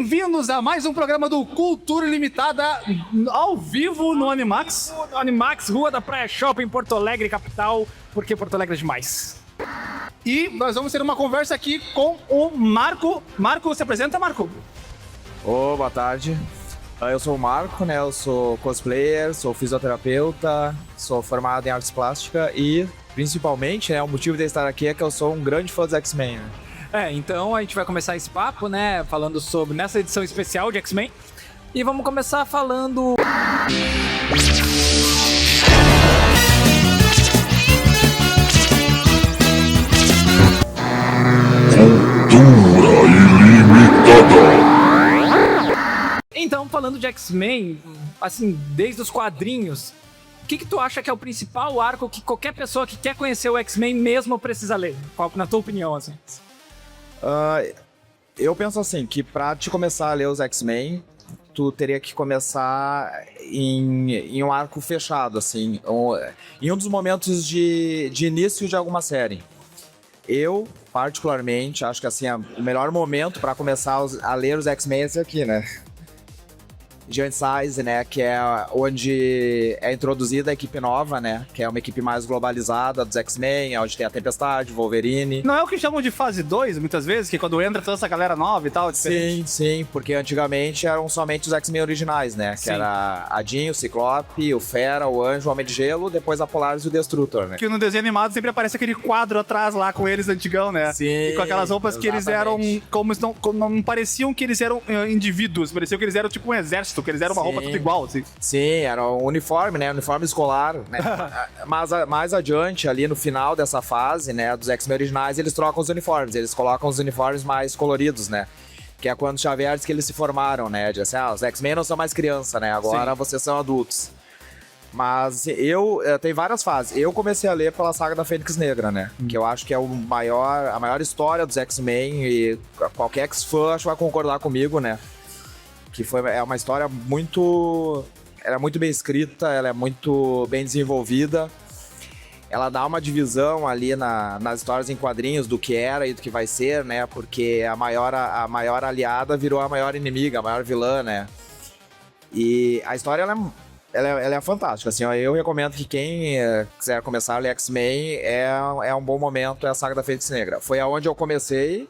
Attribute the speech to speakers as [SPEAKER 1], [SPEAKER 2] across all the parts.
[SPEAKER 1] Bem-vindos a mais um programa do Cultura Ilimitada ao vivo no Animax.
[SPEAKER 2] No Animax, Rua da Praia Shopping, Porto Alegre, capital, porque Porto Alegre é demais.
[SPEAKER 1] E nós vamos ter uma conversa aqui com o Marco. Marco, se apresenta, Marco?
[SPEAKER 3] Boa tarde. Eu sou o Marco, né? Eu sou cosplayer, sou fisioterapeuta, sou formado em artes plásticas e, principalmente, né, o motivo de eu estar aqui é que eu sou um grande fã dos X-Men, né?
[SPEAKER 2] Então a gente vai começar esse papo, né, falando sobre, nessa edição especial de X-Men, e vamos começar falando...
[SPEAKER 4] Cultura Ilimitada.
[SPEAKER 2] Então, falando de X-Men, assim, desde os quadrinhos, o que tu acha que é o principal arco que qualquer pessoa que quer conhecer o X-Men mesmo precisa ler? Qual, na tua opinião, assim?
[SPEAKER 3] Eu penso assim, que pra te começar a ler os X-Men, tu teria que começar em um arco fechado, assim, em um dos momentos de início de alguma série. Eu, particularmente, acho que assim, o melhor momento pra começar a ler os X-Men é esse aqui, né? Giant Size, né, que é onde é introduzida a equipe nova, né, que é uma equipe mais globalizada dos X-Men, onde tem a Tempestade, Wolverine.
[SPEAKER 1] Não é o que chamam de fase 2, muitas vezes, que quando entra toda essa galera nova e tal?
[SPEAKER 3] Sim, sim, porque antigamente eram somente os X-Men originais, né, que era a Jean, o Ciclope, o Fera, o Anjo, o Homem de Gelo, depois a Polaris e o Destrutor, né.
[SPEAKER 1] Que no desenho animado sempre aparece aquele quadro atrás lá com eles antigão, né?
[SPEAKER 3] Sim,
[SPEAKER 1] e com aquelas roupas que eles eram, como não pareciam que eles eram indivíduos, pareciam que eles eram tipo um exército, que eles eram uma roupa tudo igual, assim.
[SPEAKER 3] Sim, era um uniforme, né? Uniforme escolar, né? Mas mais adiante, ali no final dessa fase, né, dos X-Men originais, eles trocam os uniformes. Eles colocam os uniformes mais coloridos, né? Que é quando os Xavier diz que eles se formaram, né? De assim, os X-Men não são mais criança, né? Agora vocês são adultos. Mas eu tem várias fases. Eu comecei a ler pela saga da Fênix Negra, né? Que eu acho que é a maior história dos X-Men e qualquer X-fã acho que vai concordar comigo, né? Que é uma história muito... Ela é muito bem escrita, ela é muito bem desenvolvida. Ela dá uma divisão ali nas histórias em quadrinhos do que era e do que vai ser, né? Porque a maior aliada virou a maior inimiga, a maior vilã, né? E a história, ela é fantástica, assim, ó, eu recomendo que quem quiser começar a ler X-Men é um bom momento, é a saga da Fênix Negra. Foi aonde eu comecei,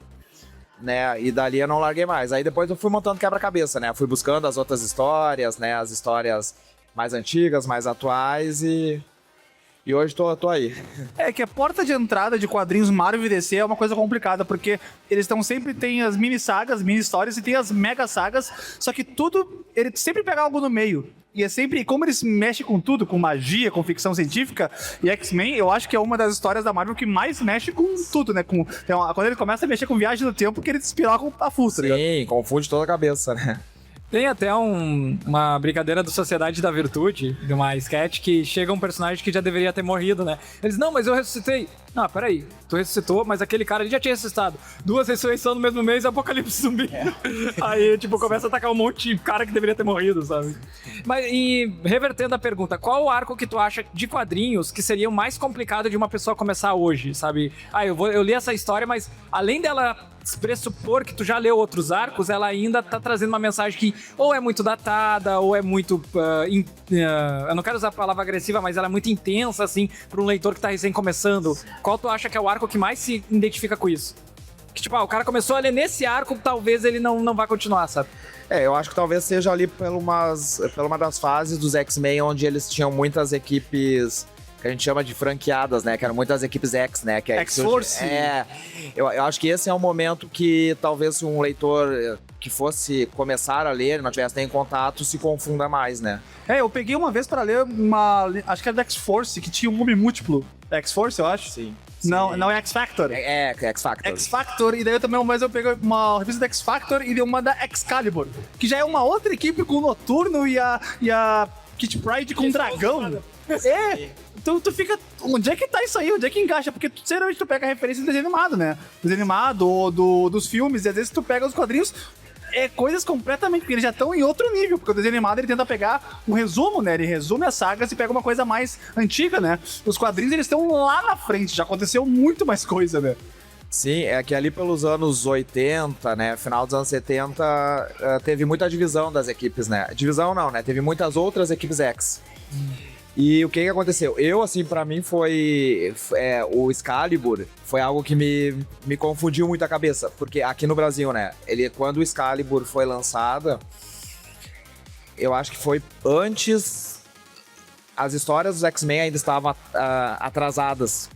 [SPEAKER 3] né, e dali eu não larguei mais. Aí depois eu fui montando quebra-cabeça, né, fui buscando as outras histórias, né, as histórias mais antigas, mais atuais e hoje tô aí.
[SPEAKER 1] É que a porta de entrada de quadrinhos Marvel e DC é uma coisa complicada, porque eles sempre tem as mini sagas, mini histórias e tem as mega sagas, só que tudo, ele sempre pega algo no meio. E é sempre, como eles mexem com tudo, com magia, com ficção científica, e X-Men, eu acho que é uma das histórias da Marvel que mais mexe com tudo, né? Quando ele começa a mexer com viagem no tempo, que ele despiroca a full, tá ligado?
[SPEAKER 3] Sim, confunde toda a cabeça, né?
[SPEAKER 2] Tem até uma brincadeira do Sociedade da Virtude, de uma sketch, que chega um personagem que já deveria ter morrido, né? Eles, não, mas eu ressuscitei. Não, peraí, tu ressuscitou, mas aquele cara ele já tinha ressuscitado. 2 ressurreições no mesmo mês e apocalipse zumbi. Aí, tipo, começa a atacar um monte de cara que deveria ter morrido, sabe? Mas, e revertendo a pergunta, qual o arco que tu acha de quadrinhos que seria o mais complicado de uma pessoa começar hoje, sabe? Eu li essa história, mas além dela pressupor que tu já leu outros arcos, ela ainda tá trazendo uma mensagem que ou é muito datada, ou é muito... eu não quero usar a palavra agressiva, mas ela é muito intensa, assim, para um leitor que tá recém começando. Qual tu acha que é o arco que mais se identifica com isso? Que tipo, o cara começou a ler nesse arco, talvez ele não vá continuar, sabe?
[SPEAKER 3] Eu acho que talvez seja ali pela uma das fases dos X-Men onde eles tinham muitas equipes que a gente chama de franqueadas, né? Que eram muitas equipes X, né? Que
[SPEAKER 1] X-Force.
[SPEAKER 3] Eu acho que esse é um momento que talvez um leitor que fosse começar a ler, não tivesse nem contato, se confunda mais, né?
[SPEAKER 1] Eu peguei uma vez pra ler acho que era da X-Force, que tinha um nome múltiplo. X-Force, eu acho?
[SPEAKER 3] Sim.
[SPEAKER 1] Não é X-Factor.
[SPEAKER 3] X-Factor.
[SPEAKER 1] X-Factor, e daí eu peguei uma revista da X-Factor e uma da Excalibur, que já é uma outra equipe com o Noturno e a Kitty Pryde com o dragão. Então tu fica... Onde é que tá isso aí? Onde é que encaixa? Porque geralmente tu pega a referência do desenho animado, né? Desenho animado ou dos filmes, e às vezes tu pega os quadrinhos... coisas completamente... Porque eles já estão em outro nível. Porque o desenho animado, ele tenta pegar um resumo, né? Ele resume as sagas e pega uma coisa mais antiga, né? Os quadrinhos, eles estão lá na frente. Já aconteceu muito mais coisa, né?
[SPEAKER 3] Sim, é que ali pelos anos 80, né, final dos anos 70, teve muita divisão das equipes, né? Divisão não, né? Teve muitas outras equipes X. E o que aconteceu? Assim, pra mim o Excalibur foi algo que me confundiu muito a cabeça, porque aqui no Brasil, né, quando o Excalibur foi lançado, eu acho que foi antes, as histórias dos X-Men ainda estavam atrasadas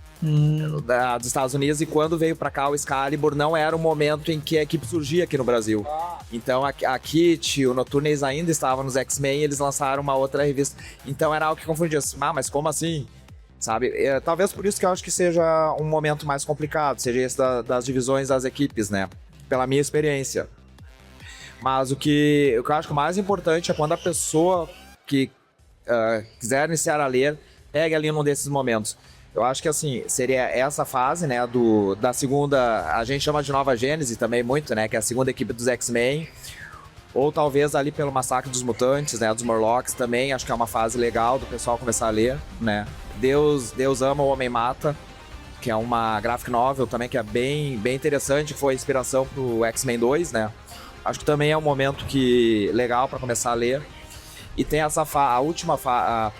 [SPEAKER 3] dos Estados Unidos, e quando veio pra cá o Excalibur não era o momento em que a equipe surgia aqui no Brasil. Então a Kit, o Noturno, eles ainda estavam nos X-Men e eles lançaram uma outra revista. Então era algo que confundia. Mas como assim? Sabe? Talvez por isso que eu acho que seja um momento mais complicado, seja esse das divisões das equipes, né? Pela minha experiência. Mas o que eu acho que o mais importante é quando a pessoa que quiser iniciar a ler, pegue ali num desses momentos. Eu acho que, assim, seria essa fase, né, da segunda, a gente chama de Nova Gênese também muito, né, que é a segunda equipe dos X-Men, ou talvez ali pelo Massacre dos Mutantes, né, dos Morlocks também, acho que é uma fase legal do pessoal começar a ler, né. Deus Ama, o Homem Mata, que é uma graphic novel também, que é bem interessante, que foi inspiração pro X-Men 2, né. Acho que também é um momento legal para começar a ler. E tem a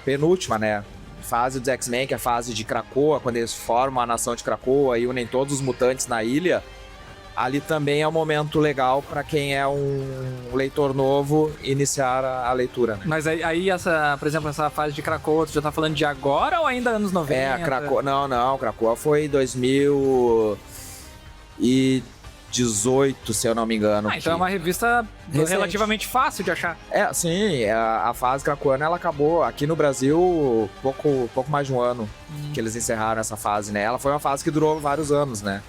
[SPEAKER 3] penúltima, né, fase dos X-Men, que é a fase de Krakoa, quando eles formam a nação de Krakoa e unem todos os mutantes na ilha. Ali também é um momento legal para quem é um leitor novo iniciar a leitura, né?
[SPEAKER 2] Mas aí por exemplo, essa fase de Krakoa, tu já tá falando de agora ou ainda anos 90?
[SPEAKER 3] Krakoa, não, Krakoa foi 2018, se eu não me engano.
[SPEAKER 2] Então é uma revista
[SPEAKER 3] recente,
[SPEAKER 2] relativamente fácil de achar.
[SPEAKER 3] Sim, a fase krakoana, ela acabou aqui no Brasil pouco mais de um ano que eles encerraram essa fase, né? Ela foi uma fase que durou vários anos, né?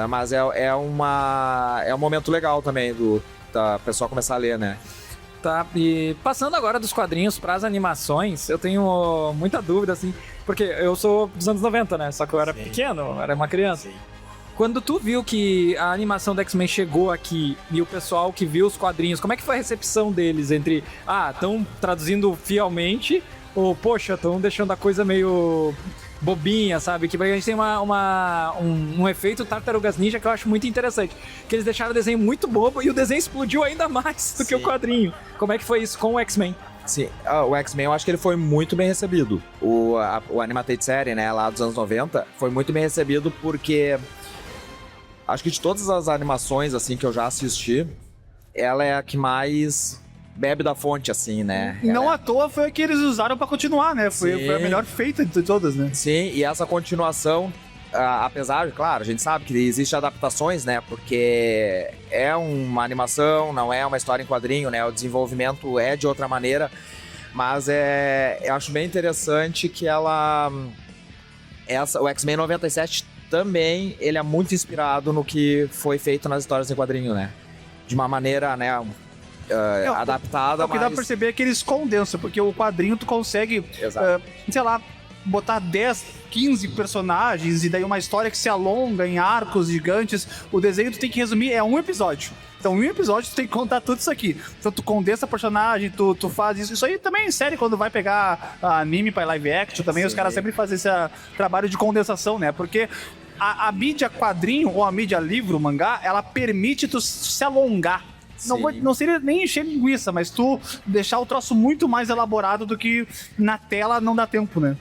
[SPEAKER 3] Mas é um momento legal também da pessoa começar a ler, né?
[SPEAKER 2] Tá, e passando agora dos quadrinhos para as animações, eu tenho muita dúvida, assim, porque eu sou dos anos 90, né? Só que eu era pequeno, eu era uma criança.
[SPEAKER 3] Sim.
[SPEAKER 2] Quando tu viu que a animação do X-Men chegou aqui e o pessoal que viu os quadrinhos, como é que foi a recepção deles entre, estão traduzindo fielmente ou, poxa, estão deixando a coisa meio bobinha, sabe? Que a gente tem um efeito Tartarugas Ninja que eu acho muito interessante, que eles deixaram o desenho muito bobo e o desenho explodiu ainda mais do que o quadrinho. Como é que foi isso com o X-Men?
[SPEAKER 3] Sim, o X-Men eu acho que ele foi muito bem recebido. O Animated Série, né, lá dos anos 90, foi muito bem recebido porque acho que de todas as animações, assim, que eu já assisti, ela é a que mais bebe da fonte, assim, né?
[SPEAKER 1] Não à toa foi a que eles usaram pra continuar, né? Foi a melhor feita de todas, né?
[SPEAKER 3] Sim, e essa continuação, apesar de, claro, a gente sabe que existem adaptações, né? Porque é uma animação, não é uma história em quadrinho, né? O desenvolvimento é de outra maneira, mas eu acho bem interessante que o X-Men 97 também, ele é muito inspirado no que foi feito nas histórias em quadrinho, né? De uma maneira, né, adaptada,
[SPEAKER 1] O que dá pra perceber é que eles condensam, porque o quadrinho tu consegue, sei lá, botar 10, 15 personagens e daí uma história que se alonga em arcos gigantes. O desenho tu tem que resumir, é um episódio. Então, em um episódio, tu tem que contar tudo isso aqui. Então, tu condensa personagem, tu faz isso. Isso aí também é série, quando vai pegar anime pra live action, também os caras sempre fazem esse trabalho de condensação, né? Porque a mídia quadrinho ou a mídia livro, mangá, ela permite tu se alongar. Não seria nem encher linguiça, mas tu deixar o troço muito mais elaborado do que na tela não dá tempo, né?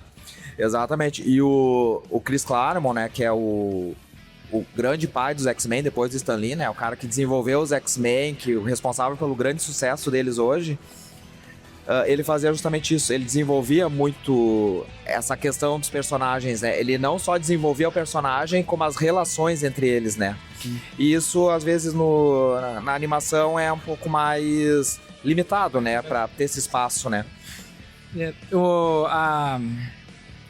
[SPEAKER 3] Exatamente. E o Chris Claremont, né, que é o grande pai dos X-Men depois do Stan Lee, né, o cara que desenvolveu os X-Men, que o responsável pelo grande sucesso deles hoje, ele fazia justamente isso. Ele desenvolvia muito essa questão dos personagens, né? Ele não só desenvolvia o personagem, como as relações entre eles, né? E isso, às vezes, na animação é um pouco mais limitado, né? Pra ter esse espaço, né?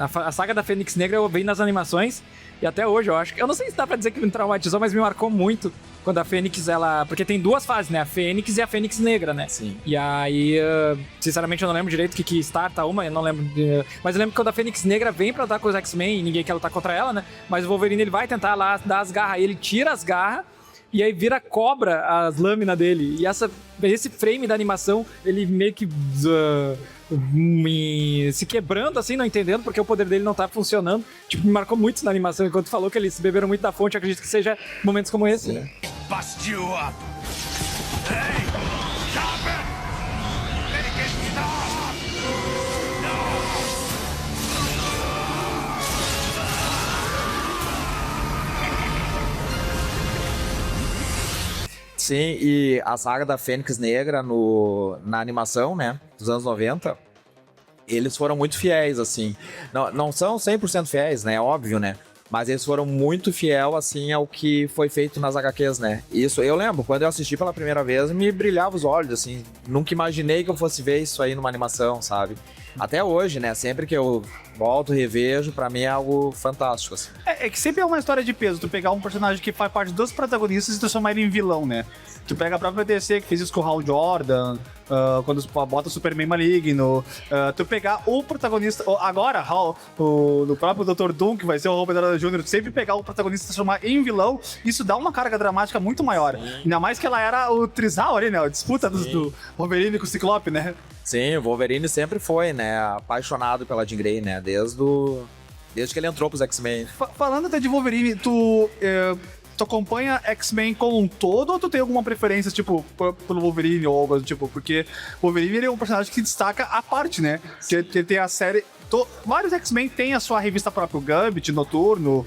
[SPEAKER 2] A saga da Fênix Negra eu vi nas animações e até hoje eu acho que... Eu não sei se dá pra dizer que me traumatizou, mas me marcou muito quando a Fênix, porque tem duas fases, né? A Fênix e a Fênix Negra, né?
[SPEAKER 3] Sim.
[SPEAKER 2] E aí, sinceramente, eu não lembro direito o que starta uma, eu não lembro. Mas eu lembro que quando a Fênix Negra vem pra lutar com os X-Men e ninguém quer lutar contra ela, né? Mas o Wolverine, ele vai tentar lá dar as garras, ele tira as garras, e aí vira cobra as lâminas dele. E esse frame da animação, ele meio que se quebrando, assim, não entendendo, porque o poder dele não tá funcionando. Tipo, me marcou muito na animação, enquanto falou que eles beberam muito da fonte, acredito que seja momentos como esse, né?
[SPEAKER 5] Bust you up. Hey, stop it! Make it stop!
[SPEAKER 3] Sim, e a saga da Fênix Negra na animação, né, dos anos 90, eles foram muito fiéis, assim. Não são 100% fiéis, né, óbvio, né, mas eles foram muito fiel, assim, ao que foi feito nas HQs, né. Isso, eu lembro, quando eu assisti pela primeira vez, me brilhava os olhos, assim. Nunca imaginei que eu fosse ver isso aí numa animação, sabe. Até hoje, né, sempre que eu volto e revejo, pra mim é algo fantástico, assim.
[SPEAKER 1] É que sempre é uma história de peso, tu pegar um personagem que faz parte dos protagonistas e transformar ele em vilão, né? Tu pega a própria DC, que fez isso com o Hal Jordan, quando bota o Superman maligno. Tu pegar o protagonista, agora, no próprio Dr. Doom, que vai ser o Robert Downey Jr., sempre pegar o protagonista e transformar em vilão, isso dá uma carga dramática muito maior. Ainda mais que ela era o trisal ali, né? A disputa do Wolverine com o Ciclope, né?
[SPEAKER 3] Sim, o Wolverine sempre foi, né, apaixonado pela Jean Grey, né, desde que ele entrou pros X-Men.
[SPEAKER 1] Falando até de Wolverine, tu acompanha X-Men como um todo ou tu tem alguma preferência, tipo, pelo Wolverine ou algo do tipo? Porque o Wolverine ele é um personagem que destaca a parte, né? Que tem a série... Vários X-Men têm a sua revista própria, o Gambit, Noturno,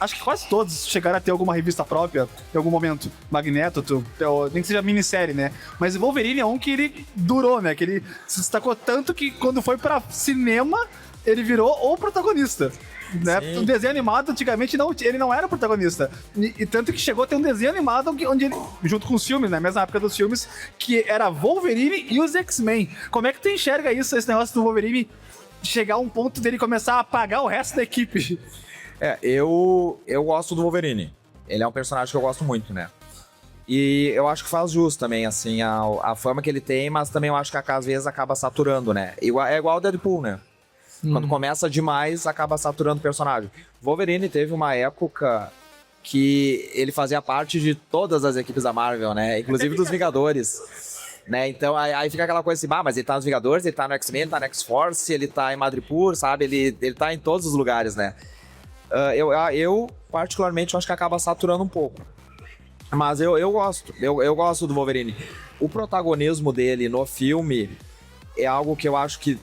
[SPEAKER 1] acho que quase todos chegaram a ter alguma revista própria em algum momento. Magneto, nem que seja minissérie, né? Mas o Wolverine é um que ele durou, né? Que ele se destacou tanto que quando foi pra cinema, ele virou o protagonista. Né? O desenho animado, antigamente, ele não era o protagonista. E tanto que chegou a ter um desenho animado onde ele, junto com os filmes, na mesma época dos filmes, que era Wolverine e os X-Men. Como é que tu enxerga isso, esse negócio do Wolverine chegar a um ponto dele começar a apagar o resto da equipe?
[SPEAKER 3] Eu gosto do Wolverine. Ele é um personagem que eu gosto muito, né? E eu acho que faz jus também, assim, a fama que ele tem, mas também eu acho que às vezes acaba saturando, né? É igual o Deadpool, né? Quando começa demais, acaba saturando o personagem. Wolverine teve uma época que ele fazia parte de todas as equipes da Marvel, né? Inclusive dos Vingadores. Né? Então aí fica aquela coisa assim, mas ele tá nos Vingadores, ele tá no X-Men, ele tá no X-Force, ele tá em Madripoor, sabe? Ele tá em todos os lugares, né? Eu particularmente, acho que acaba saturando um pouco. Mas eu gosto do Wolverine. O protagonismo dele no filme é algo que eu acho que,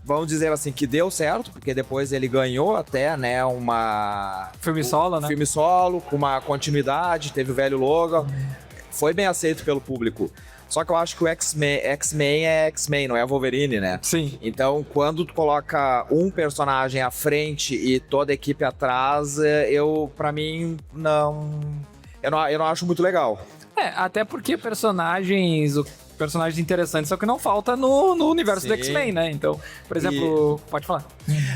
[SPEAKER 3] vamos dizer assim, que deu certo, porque depois ele ganhou até, né,
[SPEAKER 2] filme solo, né?
[SPEAKER 3] Filme solo, com uma continuidade, teve o velho Logan. Foi bem aceito pelo público. Só que eu acho que o X-Men é X-Men, não é Wolverine, né?
[SPEAKER 2] Sim.
[SPEAKER 3] Então, quando tu coloca um personagem à frente e toda a equipe atrás, pra mim, eu não acho muito legal.
[SPEAKER 2] Até porque personagens interessantes são que não falta no universo do X-Men, né? Então, por exemplo, pode falar.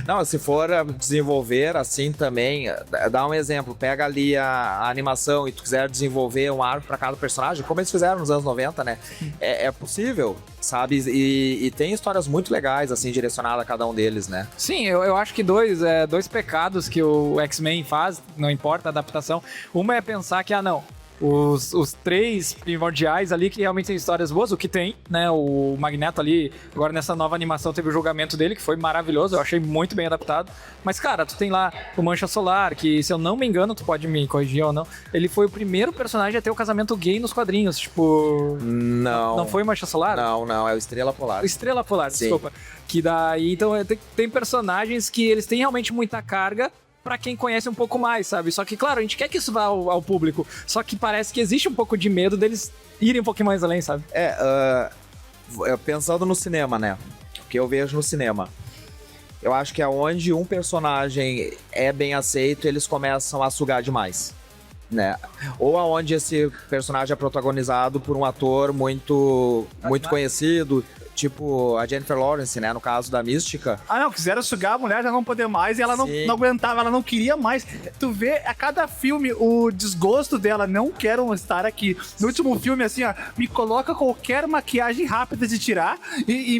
[SPEAKER 3] Não, se for desenvolver assim também, dá um exemplo, pega ali a animação e tu quiser desenvolver um arco pra cada personagem, como eles fizeram nos anos 90, né? É possível, sabe? E tem histórias muito legais, assim, direcionadas a cada um deles, né?
[SPEAKER 2] Sim, eu acho que dois pecados que o X-Men faz, não importa a adaptação. Uma é pensar que, os três primordiais ali que realmente tem histórias boas, o que tem, né? O Magneto ali, agora nessa nova animação teve o julgamento dele, que foi maravilhoso, eu achei muito bem adaptado. Mas, cara, tu tem lá o Mancha Solar, que se eu não me engano, tu pode me corrigir ou não, ele foi o primeiro personagem a ter o casamento gay nos quadrinhos, tipo... Não foi o Mancha Solar?
[SPEAKER 3] Não, é o Estrela Polar.
[SPEAKER 2] Estrela Polar,
[SPEAKER 3] Sim.
[SPEAKER 2] Desculpa. Que daí, então, tem personagens que eles têm realmente muita carga, pra quem conhece um pouco mais, sabe? Só que, claro, a gente quer que isso vá ao público. Só que parece que existe um pouco de medo deles irem um pouquinho mais além, sabe?
[SPEAKER 3] Pensando no cinema, né? O que eu vejo no cinema. Eu acho que aonde um personagem é bem aceito, eles começam a sugar demais, né? Ou aonde esse personagem é protagonizado por um ator muito conhecido, tipo a Jennifer Lawrence, né? No caso da Mística.
[SPEAKER 1] Ah, não, quiseram sugar a mulher, já não poder mais, e ela
[SPEAKER 3] Sim.
[SPEAKER 1] não aguentava, ela não queria mais. Tu vê a cada filme o desgosto dela, não quero estar aqui. No último filme, assim, ó, me coloca qualquer maquiagem rápida de tirar e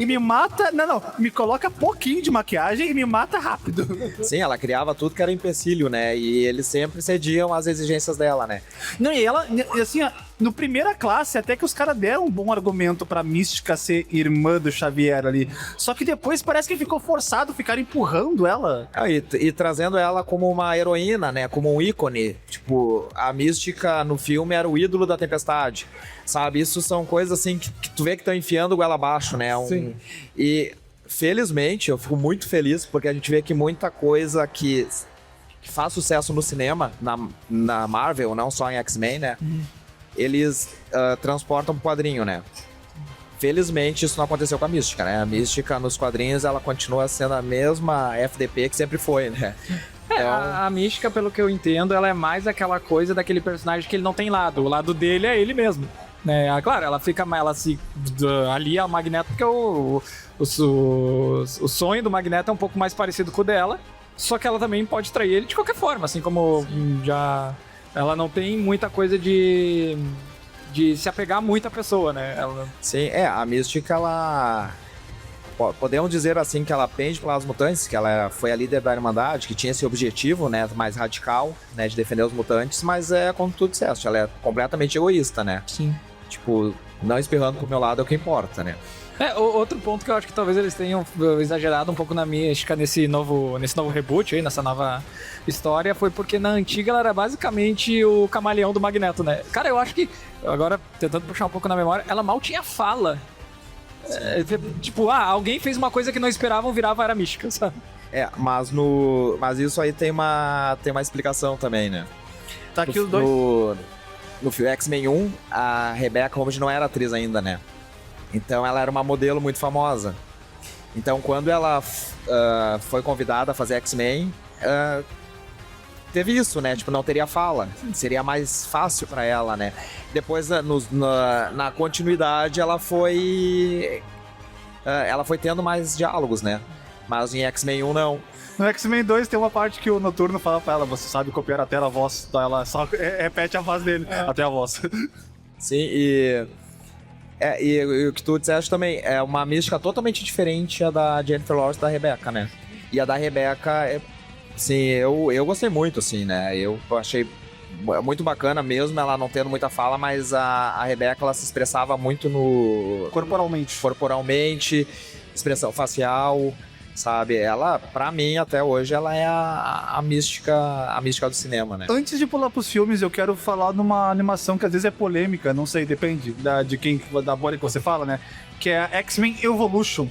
[SPEAKER 1] me mata. Não, me coloca pouquinho de maquiagem e me mata rápido.
[SPEAKER 3] Sim, ela criava tudo que era empecilho, né? E eles sempre cediam às exigências dela, né?
[SPEAKER 1] Não, e ela, assim, ó, no primeira classe, até que os caras deram um bom argumento pra Mística ser irmã do Xavier ali. Só que depois parece que ficou forçado, ficar empurrando ela.
[SPEAKER 3] Ah, e trazendo ela como uma heroína, né? Como um ícone. Tipo, a Mística no filme era o ídolo da Tempestade. Sabe? Isso são coisas assim que tu vê que estão enfiando goela abaixo, né?
[SPEAKER 1] Sim.
[SPEAKER 3] E felizmente, eu fico muito feliz porque a gente vê que muita coisa que faz sucesso no cinema, na Marvel, não só em X-Men, né? Eles transportam pro quadrinho, né? Felizmente isso não aconteceu com a Mística, né? A Mística nos quadrinhos ela continua sendo a mesma FDP que sempre foi, né? Então,
[SPEAKER 2] A Mística, pelo que eu entendo, ela é mais aquela coisa daquele personagem que ele não tem lado. O lado dele é ele mesmo. Né? Claro, ela fica, ela se alia ao Magneto porque o sonho do Magneto é um pouco mais parecido com o dela. Só que ela também pode trair ele de qualquer forma, assim como já... Ela não tem muita coisa de se apegar muito à pessoa, né?
[SPEAKER 3] sim, a Mística, ela... Podemos dizer assim que ela pende pelas mutantes, que ela foi a líder da Irmandade, que tinha esse objetivo, né, mais radical, né, de defender os mutantes, mas como tu disseste, ela é completamente egoísta, né?
[SPEAKER 2] Sim.
[SPEAKER 3] Tipo, não espirrando pro meu lado é o que importa, né?
[SPEAKER 2] Outro ponto que eu acho que talvez eles tenham exagerado um pouco na Mística nesse novo reboot aí, nessa nova história, foi porque na antiga ela era basicamente o camaleão do Magneto, né? Cara, eu acho que, agora tentando puxar um pouco na memória, ela mal tinha fala. Tipo, alguém fez uma coisa que não esperavam, virava era Mística, sabe?
[SPEAKER 3] Mas isso aí tem uma explicação também, né?
[SPEAKER 1] Tá aqui os dois.
[SPEAKER 3] No filme X-Men 1, a Rebecca Holmes não era atriz ainda, né? Então ela era uma modelo muito famosa. Então quando ela foi convidada a fazer X-Men, teve isso, né? Tipo, não teria fala. Seria mais fácil pra ela, né? Depois, na continuidade, ela foi tendo mais diálogos, né? Mas em X-Men 1, não.
[SPEAKER 1] No X-Men 2 tem uma parte que o Noturno fala pra ela, você sabe copiar até a voz, então ela só repete a voz dele, até a voz.
[SPEAKER 3] Sim, e o que tu disseste também, é uma mística totalmente diferente a da Jennifer Lawrence e da Rebecca, né? E a da Rebecca, assim, eu gostei muito, assim, né? Eu achei muito bacana mesmo, ela não tendo muita fala, mas a Rebecca, ela se expressava muito corporalmente, expressão facial, sabe? Ela, pra mim, até hoje, ela é a mística do cinema, né?
[SPEAKER 1] Antes de pular pros filmes, eu quero falar numa animação que às vezes é polêmica, não sei, depende da bolha que você fala, né? Que é a X-Men Evolution,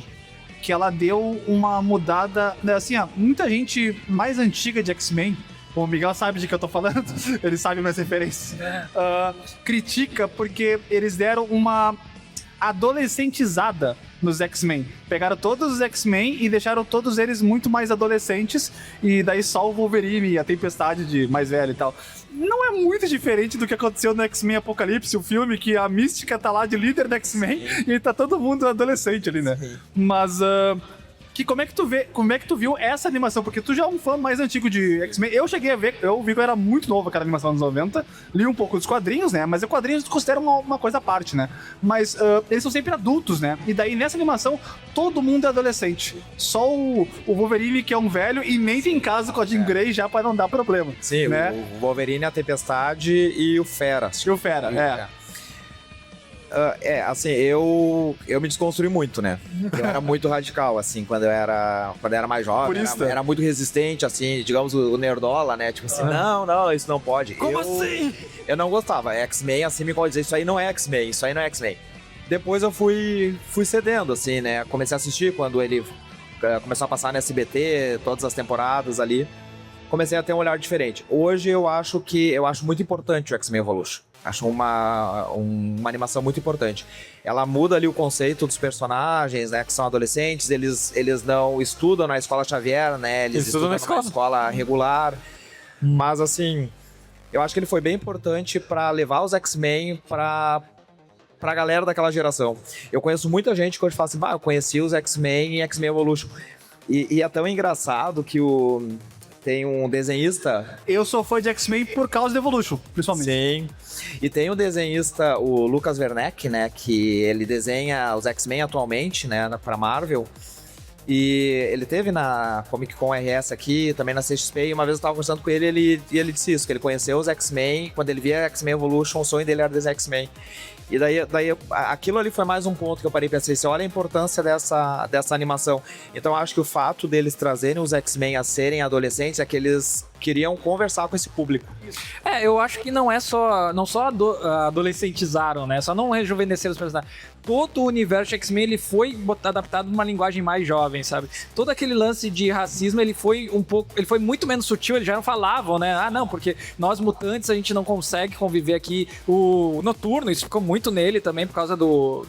[SPEAKER 1] que ela deu uma mudada, né? Assim, muita gente mais antiga de X-Men, o Miguel sabe de que eu tô falando, ele sabe minhas referências, critica porque eles deram uma adolescentizada nos X-Men. Pegaram todos os X-Men e deixaram todos eles muito mais adolescentes, e daí só o Wolverine e a Tempestade de mais velho e tal. Não é muito diferente do que aconteceu no X-Men Apocalipse, o filme que a Mística tá lá de líder do X-Men e tá todo mundo adolescente ali, né? Sim. Mas como é que tu viu essa animação? Porque tu já é um fã mais antigo de X-Men. Eu cheguei a ver, eu vi que eu era muito novo aquela animação dos 90, li um pouco dos quadrinhos, né? Mas os quadrinhos consideram uma coisa à parte, né? Mas eles são sempre adultos, né? E daí nessa animação todo mundo é adolescente. Só o Wolverine que é um velho e nem tem caso com a Jean Grey já pra não dar problema.
[SPEAKER 3] Sim,
[SPEAKER 1] né?
[SPEAKER 3] O Wolverine, a Tempestade e o Fera.
[SPEAKER 1] E o Fera,
[SPEAKER 3] assim, eu me desconstruí muito, né? Eu era muito radical, assim, quando eu era mais jovem. Era muito resistente, assim, digamos, o nerdola, né? Tipo assim, não, isso não pode.
[SPEAKER 1] Como assim?
[SPEAKER 3] Eu não gostava. X-Men, assim, me pode dizer, isso aí não é X-Men, isso aí não é X-Men. Depois eu fui cedendo, assim, né? Comecei a assistir quando ele começou a passar no SBT, todas as temporadas ali. Comecei a ter um olhar diferente. Hoje eu acho muito importante o X-Men Evolution. Acho uma animação muito importante. Ela muda ali o conceito dos personagens, né? Que são adolescentes, eles não estudam na escola Xavier, né? Eles estudam na escola regular. Mas, assim, eu acho que ele foi bem importante pra levar os X-Men pra pra galera daquela geração. Eu conheço muita gente que hoje fala assim, eu conheci os X-Men e X-Men Evolution. E é tão engraçado que tem um desenhista...
[SPEAKER 1] Eu sou fã de X-Men por causa do Evolution, principalmente.
[SPEAKER 3] Sim. E tem o desenhista, o Lucas Werneck, né? Que ele desenha os X-Men atualmente, né? Pra Marvel. E ele teve na Comic Con RS aqui, também na CXP, e uma vez eu tava conversando com ele e ele disse isso, que ele conheceu os X-Men, quando ele via X-Men Evolution, o sonho dele era desenhar X-Men. E daí aquilo ali foi mais um ponto que eu parei pra pensar, você olha a importância dessa animação. Então eu acho que o fato deles trazerem os X-Men a serem adolescentes é que eles queriam conversar com esse público.
[SPEAKER 2] Eu acho que não só adolescentizaram, né? Só não rejuvenesceram os personagens. Todo o universo de X-Men ele foi adaptado numa linguagem mais jovem, sabe? Todo aquele lance de racismo, ele foi muito menos sutil, eles já não falavam, né? Ah, não, porque nós mutantes a gente não consegue conviver aqui. O Noturno, isso ficou muito nele também por causa do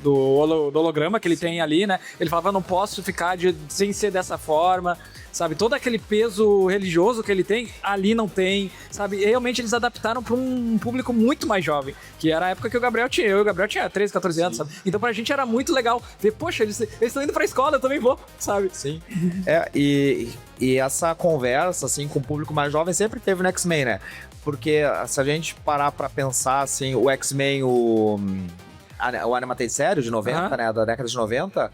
[SPEAKER 2] holograma que ele tem ali, né? Ele falava, não posso ficar sem ser dessa forma. Sabe, todo aquele peso religioso que ele tem, ali não tem, sabe? E realmente eles adaptaram para um público muito mais jovem, que era a época que o Gabriel tinha 13, 14 anos, sabe? Então pra gente era muito legal ver, poxa, eles estão indo pra escola, eu também vou, sabe?
[SPEAKER 3] Sim. E essa conversa, assim, com o público mais jovem sempre teve no X-Men, né? Porque se a gente parar pra pensar, assim, o X-Men, o Animated Série de 90, né? Da década de 90...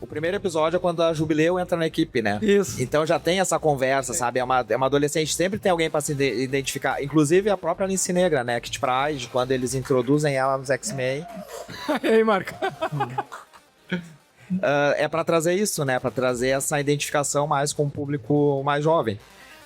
[SPEAKER 3] O primeiro episódio é quando a Jubileu entra na equipe, né?
[SPEAKER 2] Isso.
[SPEAKER 3] Então já tem essa conversa, sabe? É uma adolescente, sempre tem alguém pra se identificar. Inclusive a própria Lince Negra, né? Kit Pride, quando eles introduzem ela nos X-Men.
[SPEAKER 2] E aí, Marco?
[SPEAKER 3] É pra trazer isso, né? Pra trazer essa identificação mais com o público mais jovem.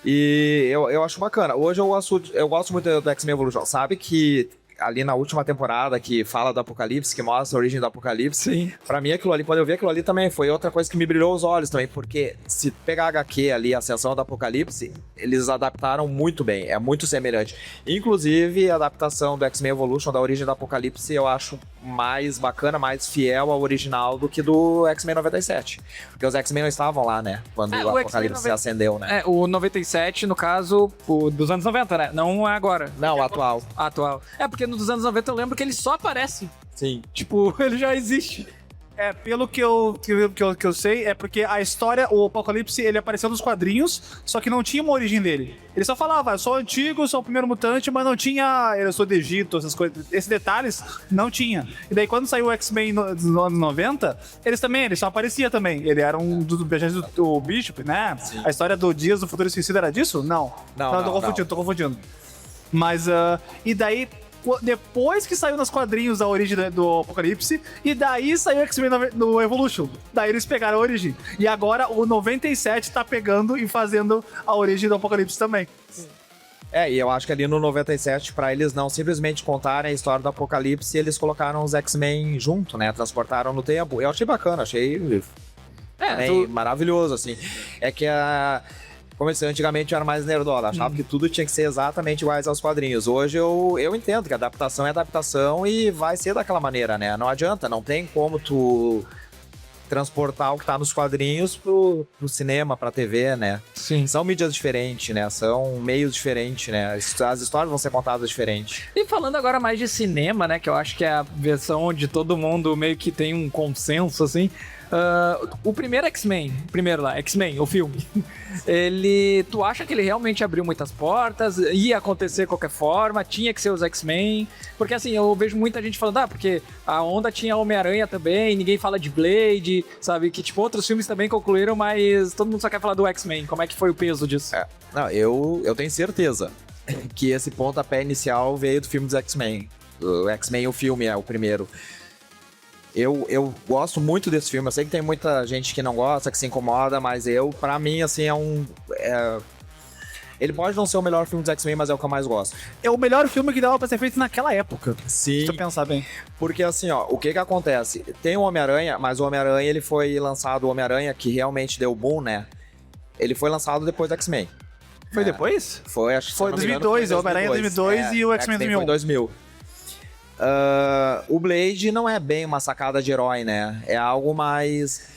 [SPEAKER 3] E eu acho bacana. Hoje eu gosto muito do X-Men Evolution. Sabe que ali na última temporada que fala do Apocalipse, que mostra a origem do Apocalipse.
[SPEAKER 2] Sim.
[SPEAKER 3] Pra mim, aquilo ali, quando eu vi aquilo ali também, foi outra coisa que me brilhou os olhos também, porque se pegar a HQ ali, a Ascensão do Apocalipse, eles adaptaram muito bem, é muito semelhante. Inclusive, a adaptação do X-Men Evolution, da origem do Apocalipse, eu acho mais bacana, mais fiel ao original do que do X-Men 97. Porque os X-Men não estavam lá, né? Quando o Apocalipse se acendeu, né?
[SPEAKER 2] O 97, no caso, o dos anos 90, né? Não é agora.
[SPEAKER 3] Não, atual.
[SPEAKER 2] Atual. Porque nos anos 90 eu lembro que ele só aparece.
[SPEAKER 3] Sim.
[SPEAKER 2] Tipo, ele já existe.
[SPEAKER 1] Pelo que eu sei, é porque a história, o Apocalipse, ele apareceu nos quadrinhos, só que não tinha uma origem dele. Ele só falava, eu sou antigo, sou o primeiro mutante, mas não tinha, eu sou do Egito, essas coisas. Esses detalhes não tinha. E daí quando saiu o X-Men nos anos 90, ele só aparecia também. Ele era um dos viajantes do Bishop, né? Sim. A história do Dias do Futuro Esquecido era disso? Não.
[SPEAKER 3] Não,
[SPEAKER 1] tô confundindo. Mas, e daí... Depois que saiu nos quadrinhos a origem do Apocalipse, e daí saiu o X-Men no Evolution. Daí eles pegaram a origem. E agora o 97 tá pegando e fazendo a origem do Apocalipse também.
[SPEAKER 3] E eu acho que ali no 97, pra eles não simplesmente contarem a história do Apocalipse, eles colocaram os X-Men junto, né? Transportaram no tempo. Eu achei bacana, achei maravilhoso, assim. É que como eu disse, antigamente eu era mais nerdola, achava que tudo tinha que ser exatamente iguais aos quadrinhos. Hoje eu entendo que adaptação é adaptação e vai ser daquela maneira, né? Não adianta, não tem como tu transportar o que tá nos quadrinhos pro cinema, pra TV, né?
[SPEAKER 2] Sim.
[SPEAKER 3] São mídias diferentes, né? São meios diferentes, né? As histórias vão ser contadas diferentes.
[SPEAKER 2] E falando agora mais de cinema, né? Que eu acho que é a versão onde todo mundo meio que tem um consenso, assim. O primeiro X-Men, X-Men, o filme, tu acha que ele realmente abriu muitas portas, ia acontecer de qualquer forma, tinha que ser os X-Men? Porque assim, eu vejo muita gente falando, porque a onda tinha Homem-Aranha também, ninguém fala de Blade, sabe? Que tipo, outros filmes também concluíram, mas todo mundo só quer falar do X-Men. Como é que foi o peso disso?
[SPEAKER 3] Não, eu tenho certeza que esse pontapé inicial veio do filme dos X-Men. O X-Men, o filme é o primeiro. Eu gosto muito desse filme, eu sei que tem muita gente que não gosta, que se incomoda, mas pra mim, assim, ele pode não ser o melhor filme dos X-Men, mas é o que eu mais gosto.
[SPEAKER 1] É o melhor filme que dava pra ser feito naquela época.
[SPEAKER 3] Sim.
[SPEAKER 1] Se eu pensar bem.
[SPEAKER 3] Porque assim, o que acontece? Tem o Homem-Aranha, mas o Homem-Aranha, ele foi lançado, o Homem-Aranha que realmente deu boom, né? Ele foi lançado depois do X-Men.
[SPEAKER 1] Foi depois?
[SPEAKER 3] Foi, acho que
[SPEAKER 1] foi 2002, o Homem-Aranha 2002 e o X-Men 2001.
[SPEAKER 3] Foi 2000. O Blade não é bem uma sacada de herói, né? É algo mais...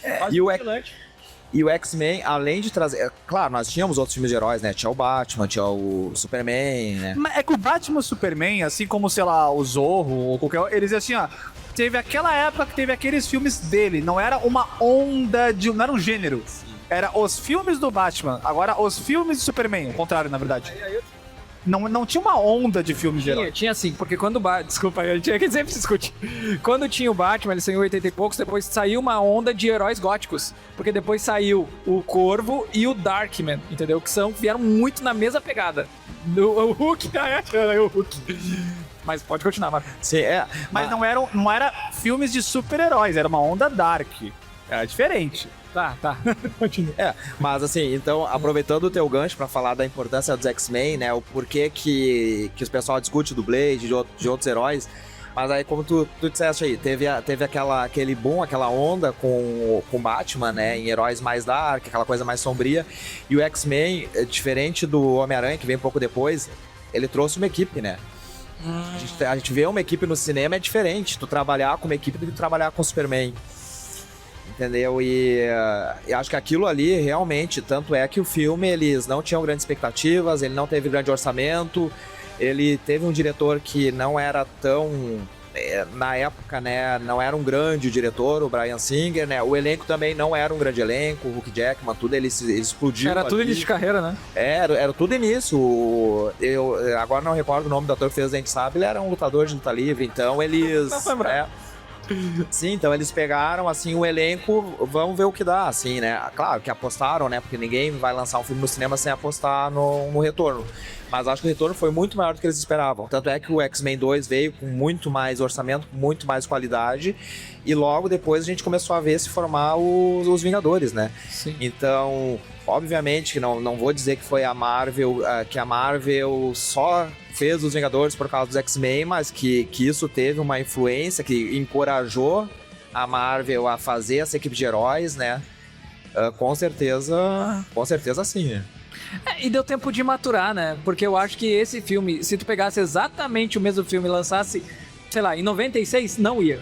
[SPEAKER 3] E o X-Men, além de trazer... Claro, nós tínhamos outros filmes de heróis, né? Tinha o Batman, tinha o Superman, né?
[SPEAKER 1] Mas é que o Batman e o Superman, assim como, sei lá, o Zorro ou qualquer... Eles, assim, ó... Teve aquela época que teve aqueles filmes dele. Não era uma onda de... Não era um gênero. Era os filmes do Batman. Agora, os filmes do Superman. O contrário, na verdade. Não tinha uma onda de filmes de herói.
[SPEAKER 2] Tinha sim, porque quando o Batman... Desculpa, a gente sempre discute. Quando tinha o Batman, ele saiu em 80 e poucos, depois saiu uma onda de heróis góticos. Porque depois saiu o Corvo e o Darkman, entendeu? Que vieram muito na mesma pegada. O Hulk, o Hulk. Mas pode continuar, Marco.
[SPEAKER 3] Sim,
[SPEAKER 1] Mas não era filmes de super-heróis, era uma onda dark. Era diferente.
[SPEAKER 2] Tá. Continua.
[SPEAKER 3] Mas assim, então, aproveitando o teu gancho pra falar da importância dos X-Men, né? O porquê que os pessoal discute do Blade, de outros heróis. Mas aí, como tu disseste aí, teve aquele boom, aquela onda com Batman, né? Em heróis mais dark, aquela coisa mais sombria. E o X-Men, diferente do Homem-Aranha, que vem um pouco depois, ele trouxe uma equipe, né? A gente vê uma equipe no cinema é diferente. Tu trabalhar com uma equipe do que trabalhar com o Superman. Entendeu? E acho que aquilo ali realmente, tanto é que o filme, eles não tinham grandes expectativas, ele não teve grande orçamento, ele teve um diretor que não era tão... na época, né, não era um grande diretor, o Bryan Singer, né? O elenco também não era um grande elenco, o Hugh Jackman, tudo, ele explodiu.
[SPEAKER 2] Era tudo
[SPEAKER 3] ali.
[SPEAKER 2] início de carreira, né?
[SPEAKER 3] Era tudo início. Eu agora não recordo o nome do ator que fez, a gente sabe, ele era um lutador de luta livre, então eles... Sim, então eles pegaram, assim, o elenco, vamos ver o que dá, assim, né? Claro que apostaram, né? Porque ninguém vai lançar um filme no cinema sem apostar no retorno. Mas acho que o retorno foi muito maior do que eles esperavam. Tanto é que o X-Men 2 veio com muito mais orçamento, com muito mais qualidade. E logo depois a gente começou a ver se formar os Vingadores, né?
[SPEAKER 2] Sim.
[SPEAKER 3] Então, obviamente que não vou dizer que foi a Marvel, que a Marvel só fez os Vingadores por causa dos X-Men, mas que isso teve uma influência, que encorajou a Marvel a fazer essa equipe de heróis, né? Com certeza sim, né?
[SPEAKER 2] E deu tempo de maturar, né? Porque eu acho que esse filme, se tu pegasse exatamente o mesmo filme e lançasse, sei lá, em 96, não ia.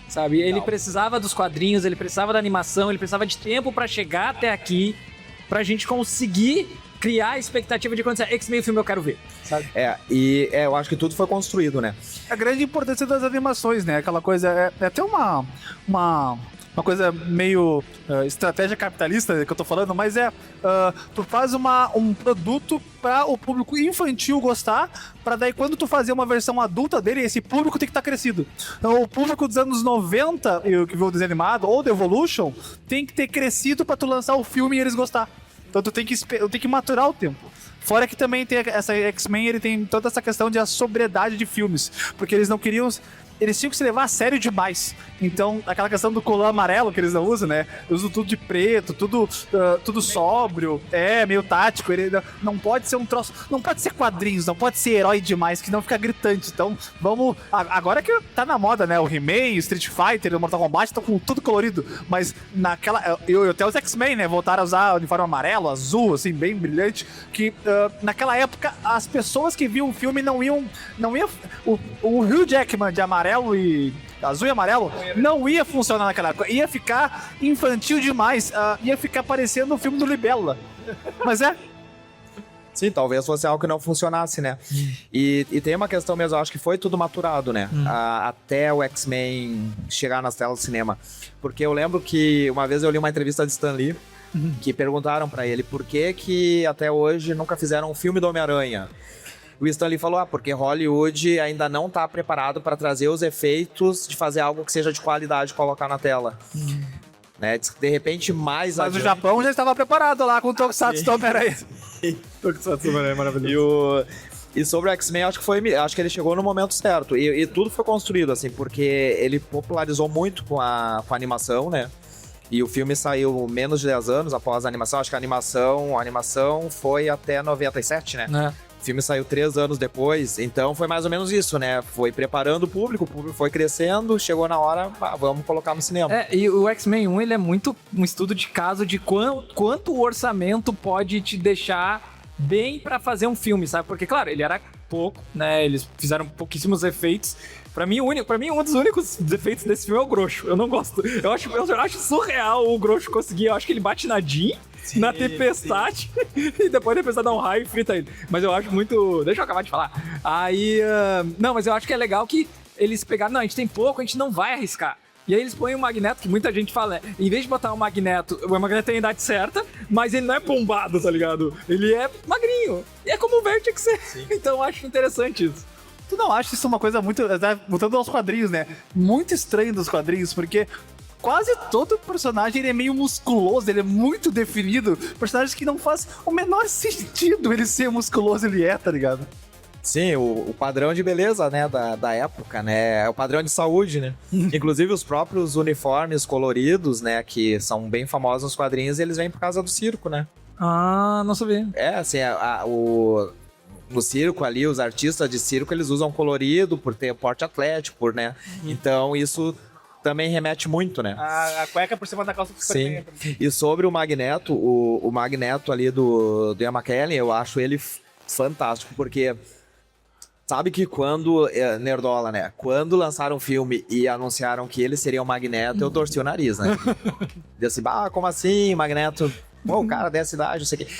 [SPEAKER 2] Sabe? Ele precisava dos quadrinhos, ele precisava da animação, ele precisava de tempo pra chegar até aqui, pra gente conseguir criar a expectativa de quando disser X-Men filme eu quero ver, sabe?
[SPEAKER 3] Eu acho que tudo foi construído, né?
[SPEAKER 1] A grande importância das animações, né? Aquela coisa... É até uma coisa meio estratégia capitalista que eu tô falando, mas tu faz um produto para o público infantil gostar, para daí quando tu fazer uma versão adulta dele, esse público tem que estar crescido. Então o público dos anos 90, que viu o desenho animado, ou do Evolution, tem que ter crescido para tu lançar o filme e eles gostar. Então tu tem que maturar o tempo. Fora que também tem essa X-Men, ele tem toda essa questão de a sobriedade de filmes, porque eles não queriam... Eles tinham que se levar a sério demais. Então, aquela questão do colã amarelo que eles não usam, né? Usam tudo de preto, tudo sóbrio, meio tático. Ele não pode ser um troço. Não pode ser quadrinhos, não pode ser herói demais, que não fica gritante. Então, vamos. Agora que tá na moda, né? O He-Man, o Street Fighter, o Mortal Kombat estão com tudo colorido. Mas naquela. Até os X-Men, né? Voltaram a usar o uniforme amarelo, azul, assim, bem brilhante. Que naquela época, as pessoas que viam o filme não iam. O Hugh Jackman de amarelo e azul e amarelo não ia funcionar naquela época, ia ficar infantil demais, ia ficar parecendo o filme do Libélula. Mas
[SPEAKER 3] Sim, talvez fosse algo que não funcionasse, né? E tem uma questão mesmo, eu acho que foi tudo maturado, né? Até o X-Men chegar nas telas do cinema. Porque eu lembro que uma vez eu li uma entrevista de Stan Lee, que perguntaram pra ele por que até hoje nunca fizeram um filme do Homem-Aranha. O Stan Lee falou, porque Hollywood ainda não tá preparado para trazer os efeitos de fazer algo que seja de qualidade e colocar na tela. Né? De repente, mais
[SPEAKER 1] Mas o Japão já estava preparado lá com o Tokusatsu do Homem-Aranha.
[SPEAKER 2] Tokusatsu do Homem-Aranha é maravilhoso.
[SPEAKER 3] E sobre o X-Men, acho que ele chegou no momento certo. E tudo foi construído, assim, porque ele popularizou muito com a animação, né? E o filme saiu menos de 10 anos após a animação. Acho que a animação foi até 97, né? O filme saiu 3 anos depois, então foi mais ou menos isso, né? Foi preparando o público foi crescendo, chegou na hora, vamos colocar no cinema.
[SPEAKER 2] E o X-Men 1, ele é muito um estudo de caso de quanto o orçamento pode te deixar bem pra fazer um filme, sabe? Porque, claro, ele era pouco, né? Eles fizeram pouquíssimos efeitos. Pra mim, um dos únicos defeitos desse filme é o Groxo. Eu não gosto. Eu acho surreal o Groxo conseguir. Eu acho que ele bate na Jean, na Tempestade, e depois a Tempestade dá um raio e frita ele. Mas eu acho muito... Deixa eu acabar de falar. Aí... Não, mas eu acho que é legal que eles pegaram... Não, a gente tem pouco, a gente não vai arriscar. E aí eles põem o Magneto, que muita gente fala, em vez de botar o Magneto tem a idade certa, mas ele não é bombado, tá ligado? Ele é magrinho. E é como o Vert tinha que ser. Então eu acho interessante isso.
[SPEAKER 1] Tu não acha isso uma coisa muito... Voltando aos quadrinhos, né? Muito estranho dos quadrinhos, porque quase todo personagem ele é meio musculoso, ele é muito definido. Personagens que não faz o menor sentido ele ser musculoso, ele é, tá ligado?
[SPEAKER 3] Sim, o padrão de beleza, né, da época, né, é o padrão de saúde, né. Inclusive os próprios uniformes coloridos, né, que são bem famosos nos quadrinhos, eles vêm por causa do circo, né.
[SPEAKER 2] Ah, não sabia.
[SPEAKER 3] É, assim, no circo ali, os artistas de circo, eles usam colorido por ter porte atlético, né, então isso também remete muito, né.
[SPEAKER 1] A cueca por cima da calça do
[SPEAKER 3] Sim, e sobre o Magneto, o Magneto ali do Ian McKellen, eu acho ele fantástico, porque... Sabe que quando, Nerdola, né? Quando lançaram o filme e anunciaram que ele seria o Magneto, eu torci o nariz, né? Disse assim, como assim, Magneto? Pô, o cara dessa idade, não sei o quê.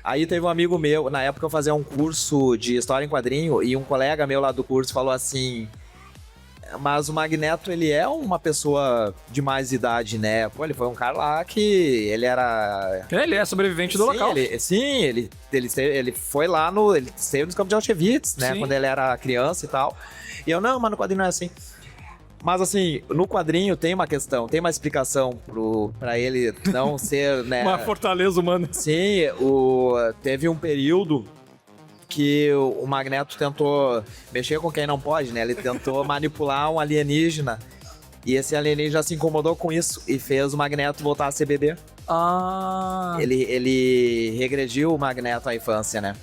[SPEAKER 3] Aí teve um amigo meu, na época eu fazia um curso de história em quadrinho, e um colega meu lá do curso falou assim... Mas o Magneto, ele é uma pessoa de mais idade, né? Pô, ele foi um cara lá que ele era...
[SPEAKER 2] Ele é sobrevivente do local.
[SPEAKER 3] Ele foi lá Ele esteve nos campos de Auschwitz, né? Sim. Quando ele era criança e tal. E eu, não, mas no quadrinho não é assim. Mas assim, no quadrinho tem uma questão, tem uma explicação pra ele não ser, né?
[SPEAKER 2] Uma fortaleza humana.
[SPEAKER 3] Sim, teve um período... que o Magneto tentou mexer com quem não pode, né? Ele tentou manipular um alienígena e esse alienígena se incomodou com isso e fez o Magneto voltar a ser bebê.
[SPEAKER 2] Ah.
[SPEAKER 3] Ele regrediu o Magneto à infância, né?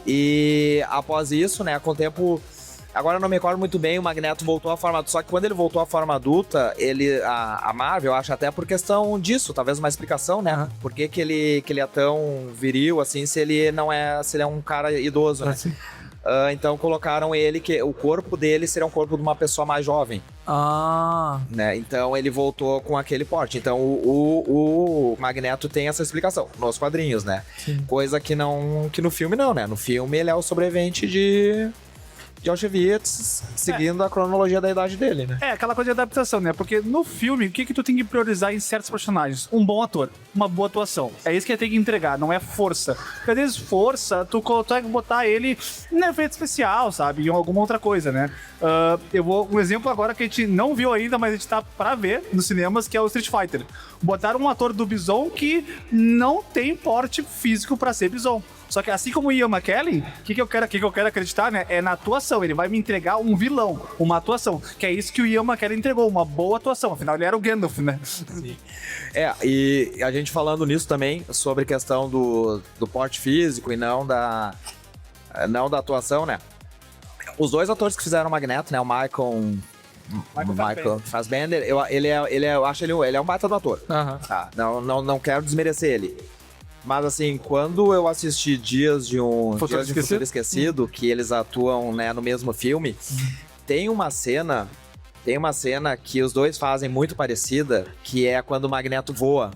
[SPEAKER 3] E após isso, né, com o tempo... Agora eu não me recordo muito bem, o Magneto voltou à forma adulta. Só que quando ele voltou à forma adulta, a Marvel, acho até por questão disso, talvez uma explicação, né? Por que ele é tão viril, assim, se ele é um cara idoso, né? Então colocaram ele, que o corpo dele seria um corpo de uma pessoa mais jovem.
[SPEAKER 2] Ah.
[SPEAKER 3] Né? Então ele voltou com aquele porte. Então o Magneto tem essa explicação nos quadrinhos, né? Sim. Coisa que no filme não, né? No filme ele é o sobrevivente de Auschwitz, seguindo a cronologia da idade dele, né?
[SPEAKER 1] É, aquela coisa de adaptação, né? Porque no filme, o que tu tem que priorizar em certos personagens? Um bom ator, uma boa atuação. É isso que tem que entregar, não é força. Porque às vezes força, tu consegue botar ele em efeito especial, sabe? Em alguma outra coisa, né? Um exemplo agora que a gente não viu ainda, mas a gente tá pra ver nos cinemas, que é o Street Fighter. Botaram um ator do Bison que não tem porte físico pra ser Bison. Só que assim como o Ian McKellen, o que eu quero acreditar, né? É na atuação. Ele vai me entregar um vilão, uma atuação. Que é isso que o Ian McKellen entregou, uma boa atuação. Afinal, ele era o Gandalf, né?
[SPEAKER 3] Sim. E a gente falando nisso também, sobre questão do porte físico e não da atuação, né? Os dois atores que fizeram o Magneto, né? O Michael Fassbender, eu acho ele é um baita do ator.
[SPEAKER 2] Uhum.
[SPEAKER 3] Tá? Não quero desmerecer ele. Mas assim, quando eu assisti Dias de um Futuro Esquecido, que eles atuam, né, no mesmo filme, tem uma cena que os dois fazem muito parecida, que é quando o Magneto voa.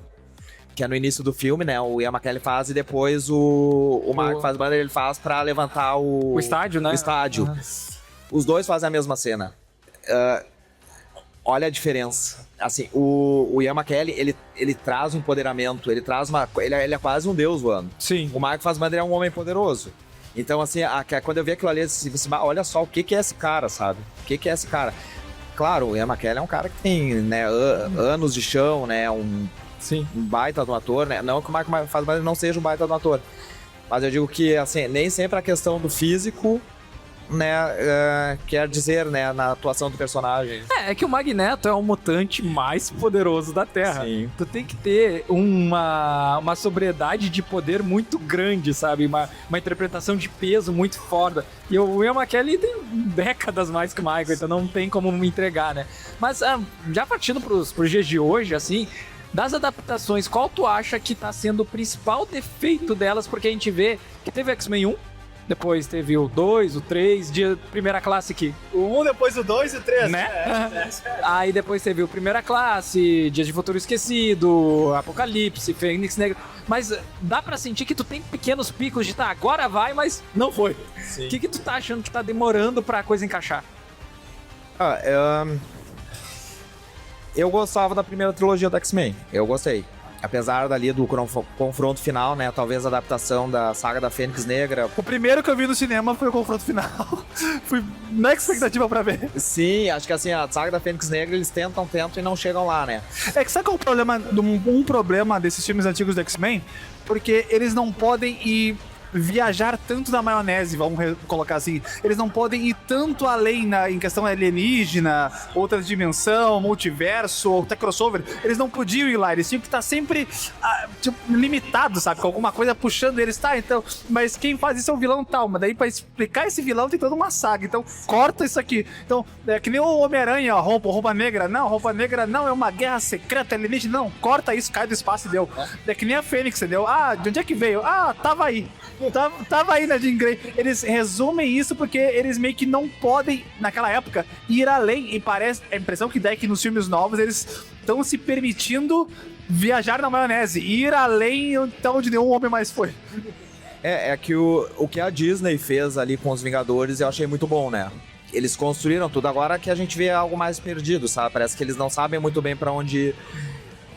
[SPEAKER 3] Que é no início do filme, né? O Ian McKellen faz e depois o Mark Fassbender ele faz pra levantar o
[SPEAKER 2] estádio, né?
[SPEAKER 3] O estádio. Uhum. Os dois fazem a mesma cena. Olha a diferença. Assim, o Ian McKellen, ele traz um empoderamento, ele é quase um deus voando.
[SPEAKER 2] Sim.
[SPEAKER 3] O Mark Fassbender é um homem poderoso. Então, assim, quando eu vi aquilo ali, eu disse, olha só o que é esse cara, sabe? O que é esse cara? Claro, o Ian McKellen é um cara que tem, né, anos de chão, né, um baita do ator, né? Não que o Mark Fassbender não seja um baita do ator. Mas eu digo que, assim, nem sempre a questão do físico, né, quer dizer, né, na atuação do personagem.
[SPEAKER 2] É que o Magneto é o mutante mais poderoso da Terra.
[SPEAKER 3] Sim.
[SPEAKER 2] Tu tem que ter uma sobriedade de poder muito grande, sabe? Uma interpretação de peso muito foda. E o Ian McKellen tem décadas mais que o Michael, então não tem como me entregar, né? Mas já partindo pros dias de hoje, assim, das adaptações, qual tu acha que tá sendo o principal defeito delas? Porque a gente vê que teve X-Men 1, depois teve o 2, o 3, de primeira classe que...
[SPEAKER 1] O 1, depois o 2 e o 3.
[SPEAKER 2] Né? Aí depois teve o Primeira Classe, Dias de Futuro Esquecido, Apocalipse, Fênix Negra. Mas dá pra sentir que tu tem pequenos picos de tá, agora vai, mas não foi. O que tu tá achando que tá demorando pra coisa encaixar?
[SPEAKER 3] Eu gostava da primeira trilogia do X-Men. Eu gostei. Apesar dali do confronto final, né? Talvez a adaptação da saga da Fênix Negra.
[SPEAKER 1] O primeiro que eu vi no cinema foi o confronto final. Fui na expectativa pra ver.
[SPEAKER 3] Sim, acho que assim, a saga da Fênix Negra, eles tentam e não chegam lá, né?
[SPEAKER 1] É que sabe qual é o problema, um problema desses filmes antigos do X-Men? Porque eles não podem ir viajar tanto na maionese, vamos colocar assim. Eles não podem ir tanto além em questão alienígena, outra dimensão, multiverso, ou até crossover. Eles não podiam ir lá, eles tinham que estar sempre limitados, sabe? Com alguma coisa puxando eles, tá? Então, mas quem faz isso é o vilão tal, mas daí pra explicar esse vilão tem toda uma saga, então corta isso aqui. Então, é que nem o Homem-Aranha, roupa negra não, é uma guerra secreta alienígena, não, corta isso, cai do espaço e deu. É que nem a Fênix, entendeu? De onde é que veio? Tava aí. Tava aí na Jean Grey. Eles resumem isso porque eles meio que não podem, naquela época, ir além. E parece, a impressão que dá é que nos filmes novos eles estão se permitindo viajar na maionese, ir além até onde nenhum homem mais foi.
[SPEAKER 3] É que o que a Disney fez ali com os Vingadores eu achei muito bom, né? Eles construíram tudo, agora que a gente vê algo mais perdido, sabe? Parece que eles não sabem muito bem pra onde ir.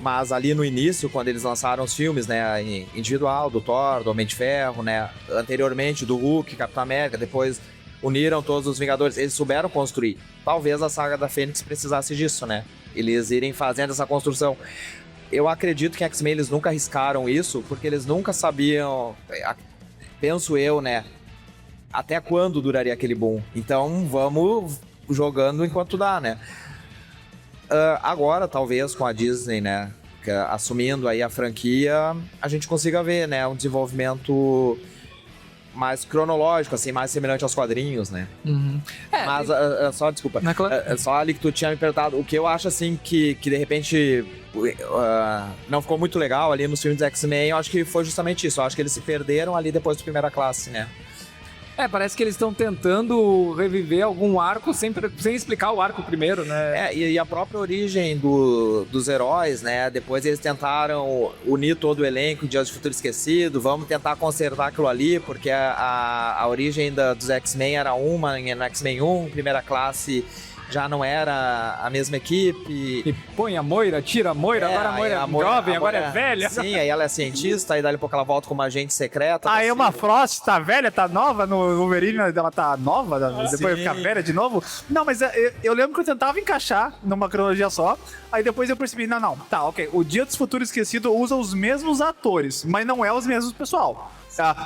[SPEAKER 3] Mas ali no início, quando eles lançaram os filmes, né, individual, do Thor, do Homem de Ferro, né, anteriormente do Hulk, Capitão América, depois uniram todos os Vingadores, eles souberam construir. Talvez a saga da Fênix precisasse disso, né, eles irem fazendo essa construção. Eu acredito que em X-Men eles nunca arriscaram isso, porque eles nunca sabiam, penso eu, né, até quando duraria aquele boom. Então vamos jogando enquanto dá, né. Agora, talvez, com a Disney, né, assumindo aí a franquia, a gente consiga ver, né, um desenvolvimento mais cronológico, assim, mais semelhante aos quadrinhos, né. Mas, só, desculpa, só ali que tu tinha me perguntado, o que eu acho, assim, que de repente não ficou muito legal ali nos filmes do X-Men, eu acho que foi justamente isso, eu acho que eles se perderam ali depois do Primeira Classe, né.
[SPEAKER 2] Parece que eles estão tentando reviver algum arco sem explicar o arco primeiro, né?
[SPEAKER 3] E a própria origem dos heróis, né? Depois eles tentaram unir todo o elenco de Dias de Futuro Esquecido, vamos tentar consertar aquilo ali, porque a origem dos X-Men era uma, no X-Men 1, Primeira Classe já não era a mesma equipe.
[SPEAKER 2] E põe a Moira, tira a Moira, agora a Moira é jovem, agora é velha.
[SPEAKER 3] Sim, aí ela é cientista, aí dali a pouco ela volta como agente secreta.
[SPEAKER 1] Aí uma Frost tá velha, tá nova no Wolverine, ela tá nova, depois fica velha de novo. Não, mas eu lembro que eu tentava encaixar numa cronologia só, aí depois eu percebi, não, tá, ok, o Dia dos Futuros Esquecido usa os mesmos atores, mas não é os mesmos pessoal.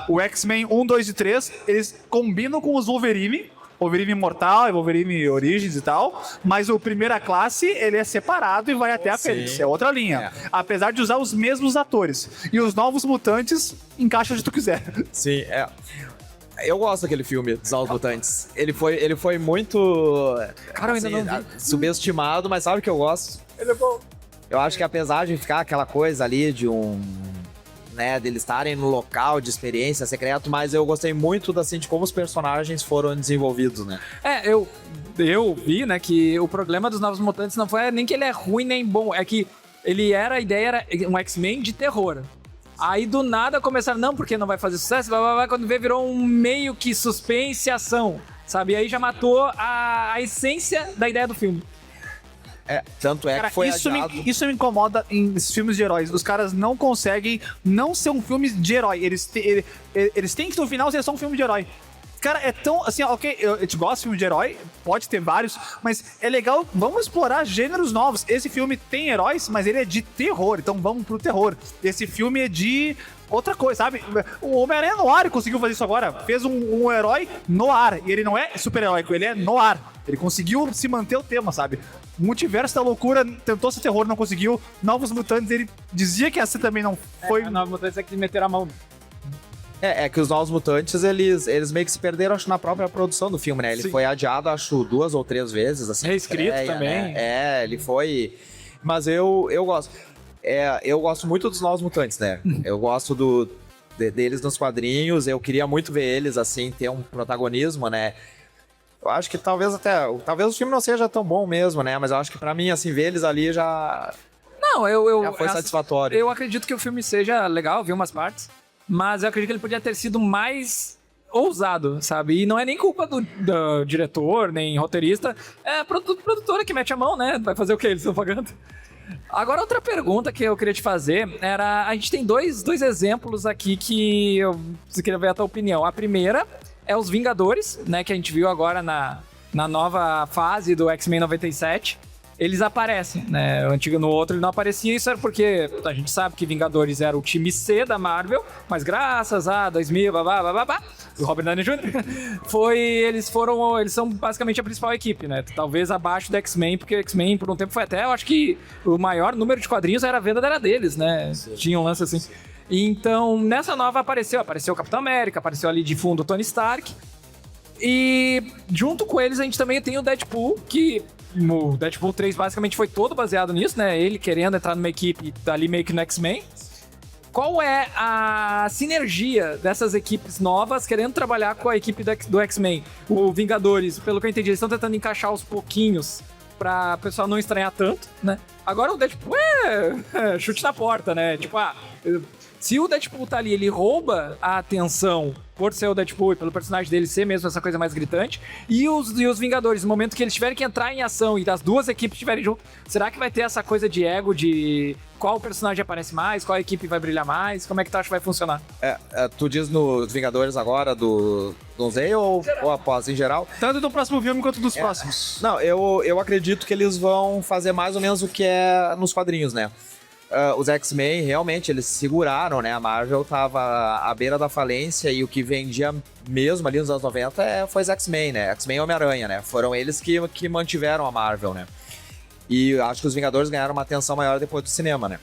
[SPEAKER 1] O X-Men 1, 2 e 3, eles combinam com os Wolverine Imortal e Wolverine Origins e tal, mas o Primeira Classe, ele é separado e vai até a Fênix, é outra linha. Apesar de usar os mesmos atores. E os Novos Mutantes, encaixa onde tu quiser.
[SPEAKER 3] Sim, eu gosto daquele filme dos Novos Mutantes. Ele foi muito...
[SPEAKER 2] Cara, eu ainda não vi.
[SPEAKER 3] Subestimado, mas sabe o que eu gosto?
[SPEAKER 1] Ele é bom.
[SPEAKER 3] Eu acho que apesar de ficar aquela coisa ali de né, deles estarem no local de experiência secreto, mas eu gostei muito assim, de como os personagens foram desenvolvidos, né?
[SPEAKER 2] Eu vi, né, que o problema dos Novos Mutantes não foi nem que ele é ruim nem bom, é que a ideia era um X-Men de terror. Aí do nada começaram, não, porque não vai fazer sucesso, quando virou um meio que suspense e ação, sabe? E aí já matou a essência da ideia do filme.
[SPEAKER 3] Tanto é
[SPEAKER 1] Cara,
[SPEAKER 3] que foi
[SPEAKER 1] isso me incomoda em filmes de heróis. Os caras não conseguem não ser um filme de herói. Eles têm que no final ser só um filme de herói. Cara, é tão assim, ok, eu te gosto de filme de herói, pode ter vários, mas é legal, vamos explorar gêneros novos. Esse filme tem heróis, mas ele é de terror, então vamos pro terror. Esse filme é de outra coisa, sabe? O Homem-Aranha no ar conseguiu fazer isso agora. Fez um herói no ar, e ele não é super-heróico, ele é no ar. Ele conseguiu se manter o tema, sabe? Multiverso da Loucura tentou ser terror, não conseguiu. Novos Mutantes, ele dizia que essa também não foi...
[SPEAKER 2] Novos Mutantes é que meteram a mão.
[SPEAKER 3] É que os Novos Mutantes, eles meio que se perderam, acho, na própria produção do filme, né? Ele foi adiado, acho, 2 ou 3 vezes, assim.
[SPEAKER 2] Reescrito também.
[SPEAKER 3] Né? Ele foi... Mas eu gosto. Eu gosto muito dos Novos Mutantes, né? Eu gosto deles nos quadrinhos. Eu queria muito ver eles, assim, ter um protagonismo, né? Eu acho que talvez o filme não seja tão bom mesmo, né? Mas eu acho que pra mim, assim, ver eles ali já
[SPEAKER 2] Não, eu
[SPEAKER 3] foi satisfatório.
[SPEAKER 2] Eu acredito que o filme seja legal, vi umas partes, mas eu acredito que ele podia ter sido mais ousado, sabe? E não é nem culpa do diretor, nem roteirista, é a produtora que mete a mão, né? Vai fazer o quê? Eles estão pagando. Agora, outra pergunta que eu queria te fazer era... A gente tem dois exemplos aqui que eu queria ver a tua opinião. A primeira é os Vingadores, né? Que a gente viu agora na nova fase do X-Men 97. Eles aparecem, né? No outro ele não aparecia, isso era porque a gente sabe que Vingadores era o time C da Marvel, mas graças a 2000, o Robert Downey Jr., eles são basicamente a principal equipe, né? Talvez abaixo do X-Men, porque o X-Men por um tempo foi até, eu acho que o maior número de quadrinhos a venda era deles, né? Tinha um lance assim. Então, nessa nova apareceu o Capitão América, apareceu ali de fundo o Tony Stark, e junto com eles a gente também tem o Deadpool, que o Deadpool 3 basicamente foi todo baseado nisso, né? Ele querendo entrar numa equipe ali meio que no X-Men. Qual é a sinergia dessas equipes novas querendo trabalhar com a equipe do X-Men? O Vingadores, pelo que eu entendi, eles estão tentando encaixar aos pouquinhos pra o pessoal não estranhar tanto, né? Agora o Deadpool é chute na porta, né? Tipo, se o Deadpool tá ali, ele rouba a atenção por ser o Deadpool e pelo personagem dele ser mesmo essa coisa mais gritante. E os Vingadores, no momento que eles tiverem que entrar em ação e as duas equipes estiverem juntas, será que vai ter essa coisa de ego de qual personagem aparece mais, qual equipe vai brilhar mais? Como é que tu acha que vai funcionar?
[SPEAKER 3] Tu diz nos Vingadores agora do Doomsday ou após, em geral?
[SPEAKER 1] Tanto do próximo filme quanto dos próximos.
[SPEAKER 3] Não, eu acredito que eles vão fazer mais ou menos o que é nos quadrinhos, né? Os X-Men, realmente, eles seguraram, né? A Marvel tava à beira da falência e o que vendia mesmo ali nos anos 90 foi os X-Men, né? X-Men e Homem-Aranha, né? Foram eles que mantiveram a Marvel, né? E acho que os Vingadores ganharam uma atenção maior depois do cinema, né?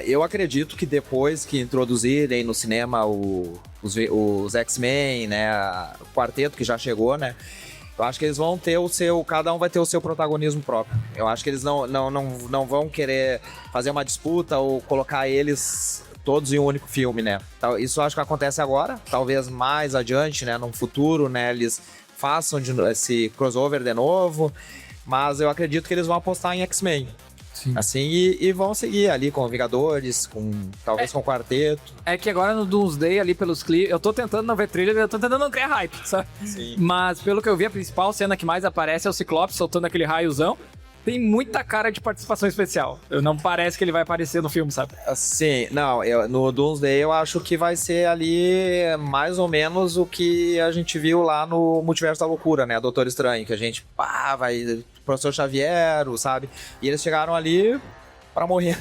[SPEAKER 3] Eu acredito que depois que introduzirem no cinema os X-Men, né? O quarteto que já chegou, né? Eu acho que eles vão ter cada um vai ter o seu protagonismo próprio. Eu acho que eles não vão querer fazer uma disputa ou colocar eles todos em um único filme, né? Isso eu acho que acontece agora, talvez mais adiante, né? Num futuro, né? Eles façam esse crossover de novo, mas eu acredito que eles vão apostar em X-Men. Assim, e vão seguir ali com Vingadores, talvez com o Quarteto.
[SPEAKER 2] É que agora no Doomsday, ali pelos clipes, eu tô tentando não ver trailer, eu tô tentando não criar hype, sabe?
[SPEAKER 3] Sim.
[SPEAKER 2] Mas pelo que eu vi, a principal cena que mais aparece é o Ciclope soltando aquele raiozão. Tem muita cara de participação especial. Não parece que ele vai aparecer no filme, sabe?
[SPEAKER 3] Sim, não, no Doomsday eu acho que vai ser ali mais ou menos o que a gente viu lá no Multiverso da Loucura, né? Doutor Estranho, que a gente, vai... Professor Xavier, sabe? E eles chegaram ali pra morrer.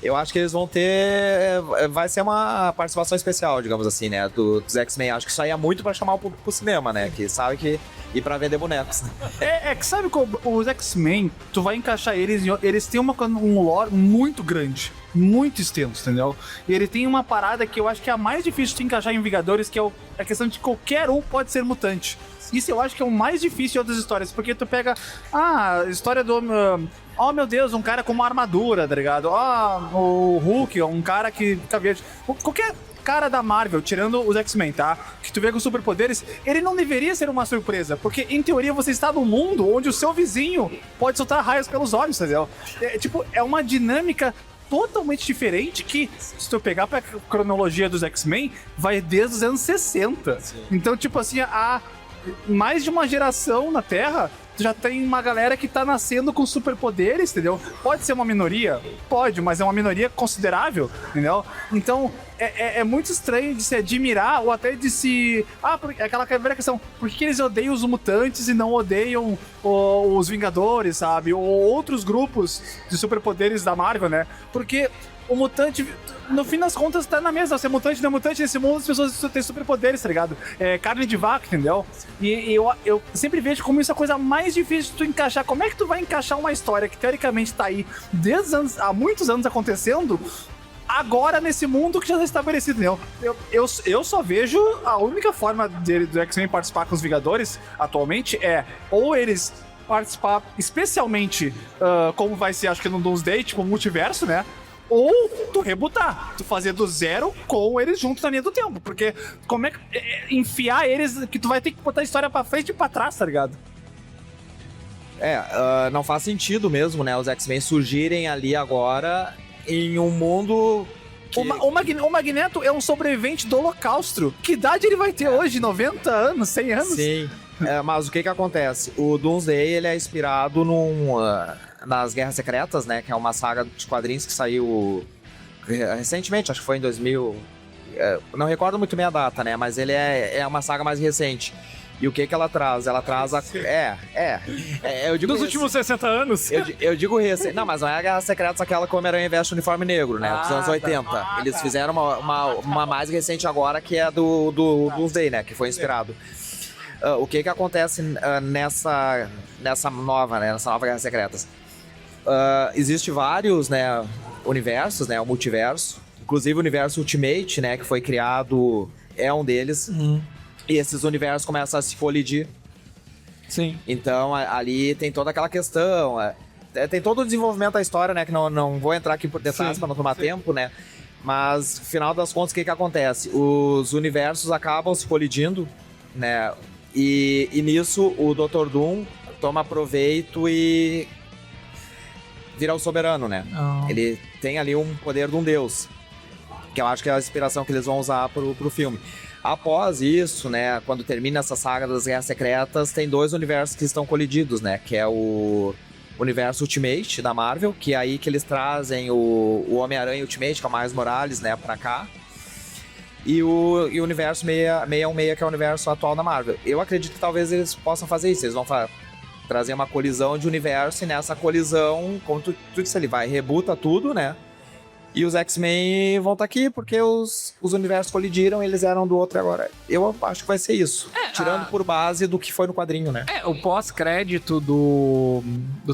[SPEAKER 3] Eu acho que eles vão ter... Vai ser uma participação especial, digamos assim, né? Dos X-Men. Acho que isso aí é muito pra chamar o público pro cinema, né? Que sabe que... E pra vender bonecos.
[SPEAKER 1] Que sabe como os X-Men, tu vai encaixar eles têm um lore muito grande, muito extenso, entendeu? E ele tem uma parada que eu acho que é a mais difícil de encaixar em Vingadores, que é a questão de que qualquer um pode ser mutante. Isso eu acho que é o mais difícil de outras histórias, porque tu pega a história do... oh, meu Deus, um cara com uma armadura, tá ligado? O Hulk, um cara que fica verde. Qualquer cara da Marvel, tirando os X-Men, tá? Que tu vê com superpoderes, ele não deveria ser uma surpresa, porque em teoria você está num mundo onde o seu vizinho pode soltar raios pelos olhos, entendeu? É uma dinâmica totalmente diferente que, se tu pegar pra cronologia dos X-Men, vai desde os anos 60. Sim. Então, tipo assim, há mais de uma geração na Terra, já tem uma galera que tá nascendo com superpoderes, entendeu? Pode ser uma minoria? Pode, mas é uma minoria considerável, entendeu? Então, é muito estranho de se admirar ou até de se... aquela velha questão, por que eles odeiam os mutantes e não odeiam os Vingadores, sabe? Ou outros grupos de superpoderes da Marvel, né? Porque o mutante, no fim das contas, tá na mesma. Ser mutante não é mutante, nesse mundo as pessoas têm superpoderes, tá ligado? É carne de vaca, entendeu? E eu sempre vejo como isso é a coisa mais difícil de tu encaixar. Como é que tu vai encaixar uma história que teoricamente tá aí há muitos anos acontecendo, agora nesse mundo que já está estabelecido, entendeu? Eu só vejo a única forma do X-Men participar com os Vingadores atualmente ou eles participar especialmente como vai ser, acho que no Doomsday, tipo, multiverso, né? ou tu rebutar, tu fazer do zero com eles juntos na linha do tempo, porque como é que enfiar eles que tu vai ter que botar a história pra frente e pra trás, tá ligado?
[SPEAKER 3] Não faz sentido mesmo, né? Os X-Men surgirem ali agora em um mundo que...
[SPEAKER 1] O Magneto é um sobrevivente do Holocausto. Que idade ele vai ter hoje? 90 anos? 100 anos?
[SPEAKER 3] Sim, mas o que acontece? O Doomsday, ele é inspirado nas Guerras Secretas, né? Que é uma saga de quadrinhos que saiu recentemente, acho que foi em 2000... não recordo muito bem a data, né? Mas ele é uma saga mais recente. E o que ela traz? Ela traz a... eu digo
[SPEAKER 2] Dos últimos 60 anos?
[SPEAKER 3] Eu digo recente. Não, mas não é a Guerra Secretas aquela que o Homem-Aranha veste o uniforme negro, né? Dos anos 80. Eles fizeram uma mais recente agora, que é do Doomsday, né? Que foi inspirado. O que acontece nessa nova Guerra Secretas? Existe vários, né, universos, né? O multiverso. Inclusive o universo Ultimate, né? Que foi criado, é um deles. E esses universos começam a se colidir.
[SPEAKER 2] Sim.
[SPEAKER 3] Então, ali tem toda aquela questão. Tem todo o desenvolvimento da história, né? Que não vou entrar aqui por detalhes para não tomar tempo, né? Mas, no final das contas, o que acontece? Os universos acabam se colidindo, né? E nisso, o Dr. Doom toma proveito e vira o soberano, né? Ele tem ali um poder de um deus. Que eu acho que é a inspiração que eles vão usar pro filme. Após isso, né, quando termina essa saga das Guerras Secretas, tem dois universos que estão colididos, né, que é o universo Ultimate da Marvel, que é aí que eles trazem o Homem-Aranha Ultimate, que é o Miles Morales, né, pra cá, e o universo 616, que é o universo atual da Marvel. Eu acredito que talvez eles possam fazer isso, eles vão trazer uma colisão de universo, e nessa colisão, como tu disse ali, rebuta tudo, né, e os X-Men vão estar aqui porque os universos colidiram e eles eram do outro agora. Eu acho que vai ser isso. Tirando por base do que foi no quadrinho, né?
[SPEAKER 2] O pós-crédito do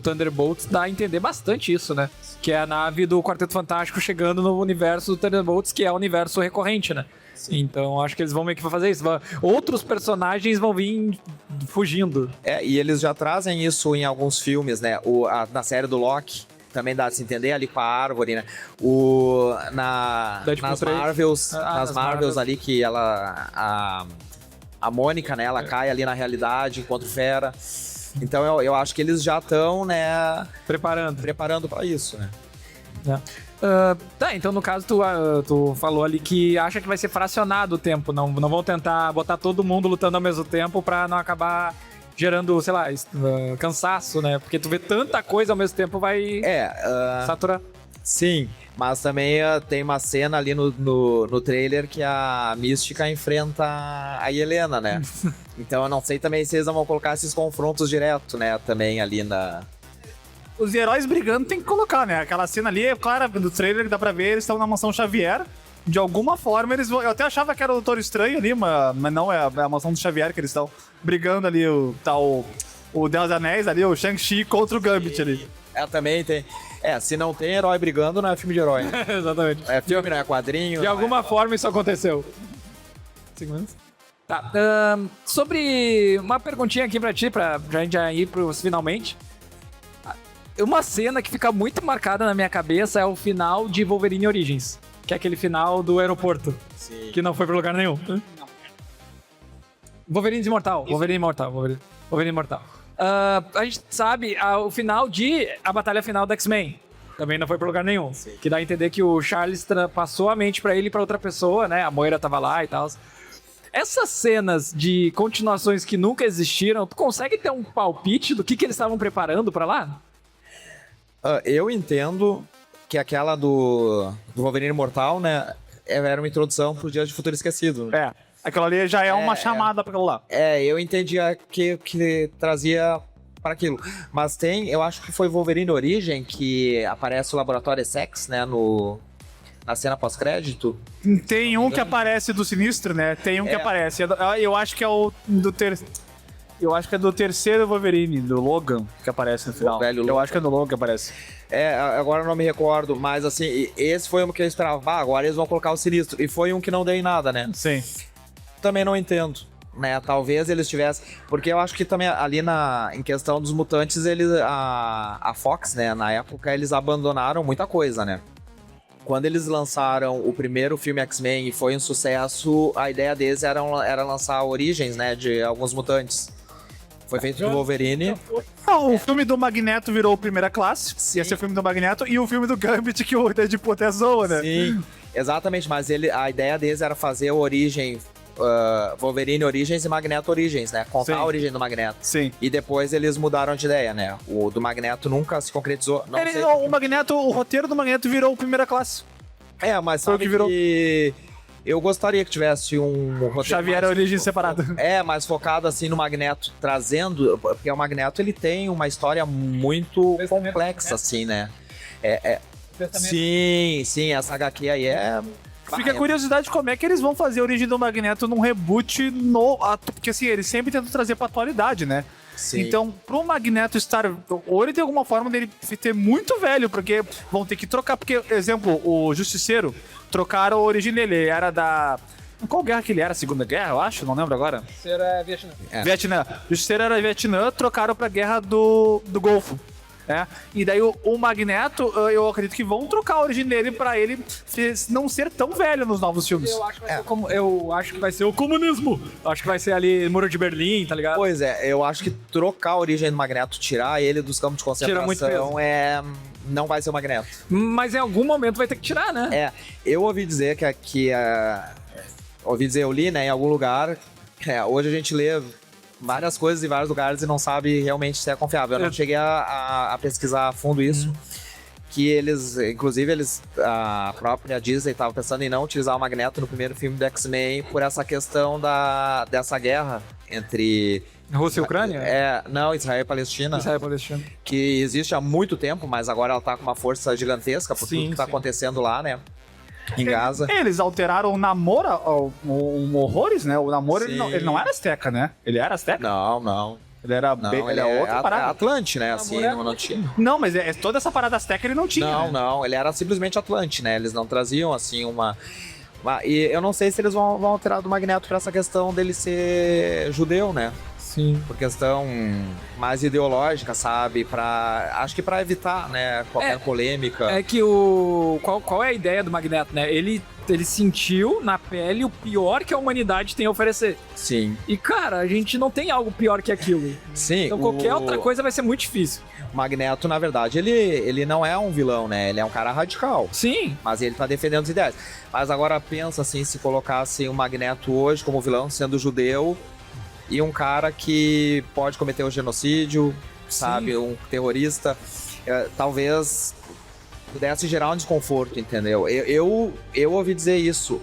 [SPEAKER 2] Thunderbolts dá a entender bastante isso, né? Que é a nave do Quarteto Fantástico chegando no universo do Thunderbolts, que é o universo recorrente, né? Sim. Então acho que eles vão meio que fazer isso. Outros personagens vão vir fugindo.
[SPEAKER 3] E eles já trazem isso em alguns filmes, né? Na série do Loki. Também dá de se entender ali com a árvore, né? Nas Marvels ali, que ela... A Mônica, né? Ela cai ali na realidade, encontra o Fera. Então eu acho que eles já estão, né? Preparando pra isso, né?
[SPEAKER 2] Então no caso tu falou ali que acha que vai ser fracionado o tempo. Não vão tentar botar todo mundo lutando ao mesmo tempo pra não acabar... gerando, sei lá, cansaço, né? Porque tu vê tanta coisa ao mesmo tempo, vai saturar.
[SPEAKER 3] Sim, mas também tem uma cena ali no trailer que a Mística enfrenta a Helena, né? Então eu não sei também se eles vão colocar esses confrontos direto, né? Também ali na...
[SPEAKER 1] Os heróis brigando tem que colocar, né? Aquela cena ali, é claro, do trailer que dá pra ver, eles estão na mansão Xavier. De alguma forma eles vão... Eu até achava que era o Doutor Estranho ali, mas não, é a mansão do Xavier que eles estão brigando ali, o Deus Anéis ali, o Shang-Chi contra o Gambit ali.
[SPEAKER 3] Também tem... se não tem herói brigando, não é filme de herói.
[SPEAKER 2] Exatamente.
[SPEAKER 3] É filme, não é quadrinho.
[SPEAKER 2] De alguma forma isso aconteceu. Segundos. Tá. Sobre uma perguntinha aqui pra ti, pra gente já ir pros finalmente. Uma cena que fica muito marcada na minha cabeça é o final de Wolverine Origins. Que é aquele final do aeroporto. Sim. Que não foi pra lugar nenhum. Não. Wolverine Imortal. A gente sabe o final a batalha final do X-Men. Também não foi pra lugar nenhum. Sim. Que dá a entender que o Charles passou a mente pra ele e pra outra pessoa, né? A Moira tava lá e tal. Essas cenas de continuações que nunca existiram, tu consegue ter um palpite do que eles estavam preparando pra lá?
[SPEAKER 3] Eu entendo que aquela do Wolverine Imortal, né, era uma introdução pro Dia de Futuro Esquecido.
[SPEAKER 1] Aquela ali já é uma chamada pra aquilo lá.
[SPEAKER 3] Eu entendia que trazia para aquilo. Mas eu acho que foi Wolverine Origem que aparece o Laboratório Essex, né, na cena pós-crédito.
[SPEAKER 1] Tem um que aparece do Sinistro, né? Tem um que aparece. Eu acho que é o do terceiro. Eu acho que é do terceiro Wolverine, do Logan, que aparece no final. Eu acho que é do Logan que aparece.
[SPEAKER 3] Agora eu não me recordo, mas assim, esse foi um que eu esperava. Agora eles vão colocar o Sinistro. E foi um que não deu em nada, né?
[SPEAKER 1] Sim.
[SPEAKER 3] Também não entendo, né? Talvez eles tivessem... Porque eu acho que também ali em questão dos mutantes, a Fox, né? Na época, eles abandonaram muita coisa, né? quando eles lançaram o primeiro filme X-Men e foi um sucesso, a ideia deles era lançar origens, né, de alguns mutantes. Foi feito do Wolverine.
[SPEAKER 1] O filme do Magneto virou Primeira Classe, ia ser o filme do Magneto, e o filme do Gambit, que o Deadpool até zoa, né?
[SPEAKER 3] Sim, exatamente, mas a ideia deles era fazer a origem, Wolverine Origens e Magneto Origens, né? Contar
[SPEAKER 1] Sim.
[SPEAKER 3] a origem do Magneto.
[SPEAKER 1] Sim.
[SPEAKER 3] E depois eles mudaram de ideia, né? O do Magneto nunca se concretizou. Não sei.
[SPEAKER 1] O Magneto, o roteiro do Magneto virou Primeira Classe.
[SPEAKER 3] Mas
[SPEAKER 1] Foi o
[SPEAKER 3] sabe
[SPEAKER 1] que virou.
[SPEAKER 3] que eu gostaria que tivesse um roteiro
[SPEAKER 1] Xavier
[SPEAKER 3] mais-
[SPEAKER 1] origem separada.
[SPEAKER 3] mais focado assim no Magneto, trazendo, porque o Magneto ele tem uma história muito complexa assim, né? Sim, essa HQ aí é...
[SPEAKER 1] Fica a curiosidade como é que eles vão fazer a origem do Magneto num reboot porque assim, eles sempre tentam trazer pra atualidade, né?
[SPEAKER 3] Sim.
[SPEAKER 1] Então, pro Magneto estar... Ou ele tem alguma forma dele ser muito velho, porque vão ter que trocar. Porque, exemplo, o Justiceiro, trocaram a origem dele. Ele era da... Qual guerra que ele era? Segunda Guerra, eu acho? Não lembro agora.
[SPEAKER 2] Será Vietnã.
[SPEAKER 1] Vietnã. O Justiceiro era Vietnã, trocaram pra Guerra do Golfo. E daí o Magneto, eu acredito que vão trocar a origem dele pra ele não ser tão velho nos novos filmes.
[SPEAKER 2] Eu acho que vai ser eu acho que vai ser o comunismo. Acho que vai ser ali Muro de Berlim, tá ligado?
[SPEAKER 3] Pois é, eu acho que trocar a origem do Magneto, tirar ele dos campos de
[SPEAKER 2] Tira muito
[SPEAKER 3] concentração não vai ser o Magneto.
[SPEAKER 2] Mas em algum momento vai ter que tirar, né?
[SPEAKER 3] Eu ouvi dizer eu li, né, em algum lugar, hoje a gente lê várias coisas em vários lugares e não sabe realmente se é confiável. Eu não cheguei a pesquisar a fundo isso. Que eles, inclusive, a própria Disney estava pensando em não utilizar o Magneto no primeiro filme do X-Men por essa questão dessa guerra entre...
[SPEAKER 2] Rússia e Ucrânia?
[SPEAKER 3] Não, Israel e Palestina.
[SPEAKER 2] Israel e Palestina.
[SPEAKER 3] Que existe há muito tempo, mas agora ela tá com uma força gigantesca por tudo que tá
[SPEAKER 2] sim.
[SPEAKER 3] acontecendo lá, né? Em Gaza.
[SPEAKER 1] Eles alteraram o Namor, o Horrores, né? O Namor, ele
[SPEAKER 3] Sim.
[SPEAKER 1] não era Azteca, né? Ele era Azteca?
[SPEAKER 3] Não.
[SPEAKER 1] Ele era,
[SPEAKER 3] Não,
[SPEAKER 1] ele é outra parada.
[SPEAKER 3] Atlante, né? Assim, não tinha.
[SPEAKER 1] Não, mas toda essa parada Azteca ele não tinha. né?
[SPEAKER 3] Não, ele era simplesmente Atlante, né? Eles não traziam, assim, e eu não sei se eles vão alterar do Magneto pra essa questão dele ser judeu, né?
[SPEAKER 2] Sim.
[SPEAKER 3] Por questão mais ideológica, sabe? Acho que pra evitar, né, qualquer polêmica.
[SPEAKER 2] É que qual é a ideia do Magneto, né? Ele sentiu na pele o pior que a humanidade tem a oferecer.
[SPEAKER 3] Sim.
[SPEAKER 2] E, cara, a gente não tem algo pior que aquilo.
[SPEAKER 3] Sim.
[SPEAKER 2] Então qualquer outra coisa vai ser muito difícil.
[SPEAKER 3] O Magneto, na verdade, ele não é um vilão, né? Ele é um cara radical.
[SPEAKER 2] Sim.
[SPEAKER 3] Mas ele tá defendendo as ideias. Mas agora pensa assim, se colocasse o Magneto hoje como vilão, sendo judeu, e um cara que pode cometer um genocídio, sabe? Um terrorista. Talvez pudesse gerar um desconforto, entendeu? Eu ouvi dizer isso.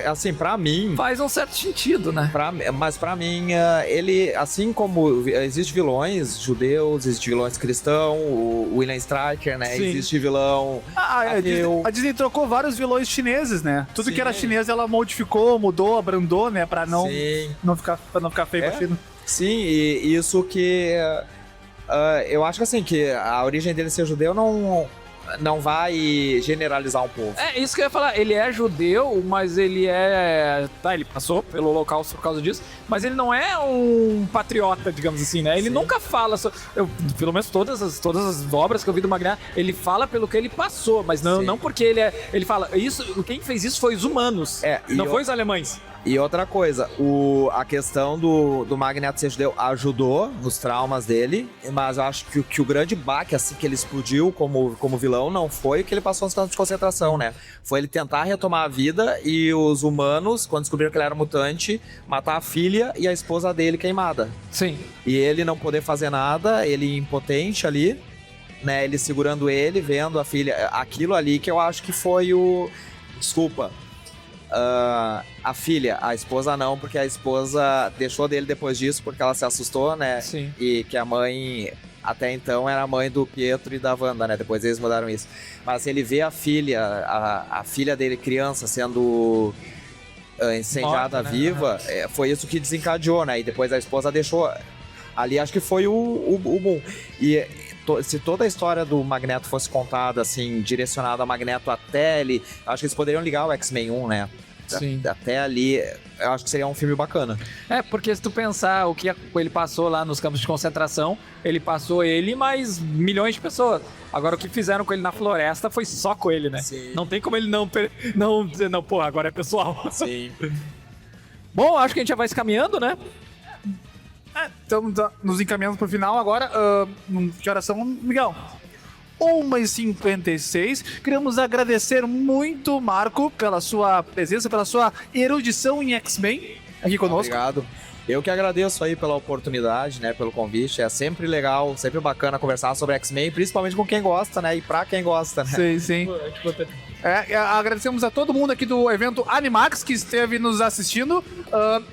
[SPEAKER 3] Assim, pra mim...
[SPEAKER 2] Faz um certo sentido, né?
[SPEAKER 3] Mas pra mim, ele, assim como existe vilões judeus, existe vilões cristãos, o William Stryker, né?
[SPEAKER 2] Sim.
[SPEAKER 3] Existe vilão...
[SPEAKER 1] A Disney trocou vários vilões chineses, né? Tudo
[SPEAKER 3] Sim.
[SPEAKER 1] que era chinês ela modificou, mudou, abrandou, né? Pra não ficar feio pra China.
[SPEAKER 3] Sim, e isso que... eu acho que assim, que a origem dele ser judeu não vai generalizar um povo.
[SPEAKER 2] É isso que eu ia falar. Ele é judeu, mas ele é... Tá, ele passou pelo Holocausto por causa disso, mas ele não é um patriota, digamos assim, né? Ele nunca fala... Pelo menos todas as obras que eu vi do Magneto, ele fala pelo que ele passou, mas não porque ele fala... Quem fez isso foi os humanos, não foi os alemães.
[SPEAKER 3] E outra coisa, a questão do Magneto ser judeu ajudou nos traumas dele, mas eu acho que o grande baque, assim, que ele explodiu como vilão, não foi o que ele passou nos campos de concentração, né? Foi ele tentar retomar a vida e os humanos, quando descobriram que ele era mutante, matar a filha e a esposa dele queimada.
[SPEAKER 2] Sim.
[SPEAKER 3] E ele não poder fazer nada, ele impotente ali, né? Ele segurando ele, vendo a filha. Aquilo ali que eu acho que foi o... Desculpa. A filha, a esposa não, porque a esposa deixou dele depois disso, porque ela se assustou, né?
[SPEAKER 2] Sim.
[SPEAKER 3] E que a mãe, até então, era a mãe do Pietro e da Wanda, né? Depois eles mudaram isso. Mas ele vê a filha, a filha dele, criança, sendo incendiada,
[SPEAKER 2] morta, né?
[SPEAKER 3] viva, foi isso que desencadeou, né? E depois a esposa deixou. Ali acho que foi o boom. E se toda a história do Magneto fosse contada, assim, direcionada ao Magneto até ele, acho que eles poderiam ligar o X-Men 1, né?
[SPEAKER 2] Sim.
[SPEAKER 3] Até ali, eu acho que seria um filme bacana.
[SPEAKER 2] Porque se tu pensar o que ele passou lá nos campos de concentração, ele passou ele mais milhões de pessoas. Agora, o que fizeram com ele na floresta foi só com ele, né?
[SPEAKER 3] Sim.
[SPEAKER 2] Não tem como ele não dizer, não, porra, agora é pessoal.
[SPEAKER 3] Sim.
[SPEAKER 2] Bom, acho que a gente já vai se caminhando, né?
[SPEAKER 1] Estamos nos encaminhando pro final agora. Que horas são, Miguel? 1h56. Queremos agradecer muito, Marco, pela sua presença, pela sua erudição em X-Men aqui conosco.
[SPEAKER 3] Obrigado. Eu que agradeço aí pela oportunidade, né, pelo convite. É sempre legal, sempre bacana conversar sobre X-Men, principalmente com quem gosta, né, e pra quem gosta, né.
[SPEAKER 1] Sim, sim. Agradecemos a todo mundo aqui do evento Animax que esteve nos assistindo.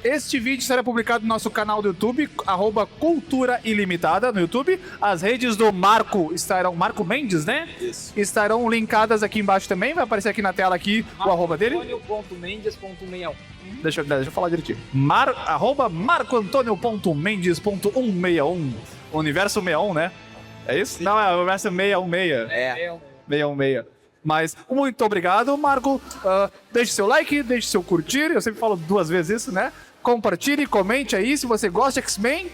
[SPEAKER 1] Este vídeo será publicado no nosso canal do YouTube, @Cultura Ilimitada no YouTube. As redes do Marco estarão, Marco Mendes, né?
[SPEAKER 3] Isso.
[SPEAKER 1] Estarão linkadas aqui embaixo também. Vai aparecer aqui na tela aqui o arroba dele.
[SPEAKER 2] Antônio.mendes.61.
[SPEAKER 1] Deixa eu falar direitinho. @marcoantonio.mendes.161. Universo 61, né? É isso? Não, é o universo 616.
[SPEAKER 3] É.
[SPEAKER 1] 616. Mas muito obrigado, Marco. Deixe seu like, deixe seu curtir. Eu sempre falo 2 vezes isso, né? Compartilhe, comente aí se você gosta de X-Men.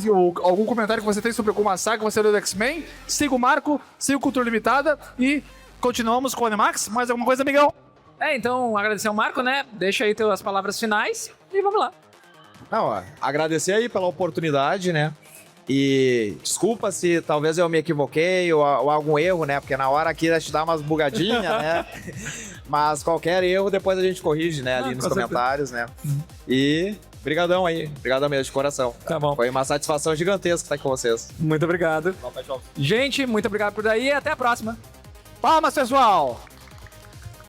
[SPEAKER 1] Ou algum comentário que você tem sobre alguma saga que você leu do X-Men. Siga o Marco, siga o Cultura Limitada e continuamos com o Animax. Mais alguma coisa, Miguel?
[SPEAKER 2] Então, agradecer ao Marco, né? Deixa aí tuas palavras finais e vamos lá.
[SPEAKER 3] Não, ó, agradecer aí pela oportunidade, né? E desculpa se talvez eu me equivoquei ou algum erro, né? Porque na hora aqui a gente dá umas bugadinhas, né? Mas qualquer erro depois a gente corrige, né? Ali nos
[SPEAKER 2] com
[SPEAKER 3] comentários, né? E brigadão aí. Brigadão mesmo, de coração.
[SPEAKER 2] Tá bom.
[SPEAKER 3] Foi uma satisfação gigantesca estar aqui com vocês.
[SPEAKER 2] Muito obrigado. Gente, muito obrigado por daí e até a próxima.
[SPEAKER 1] Palmas, pessoal!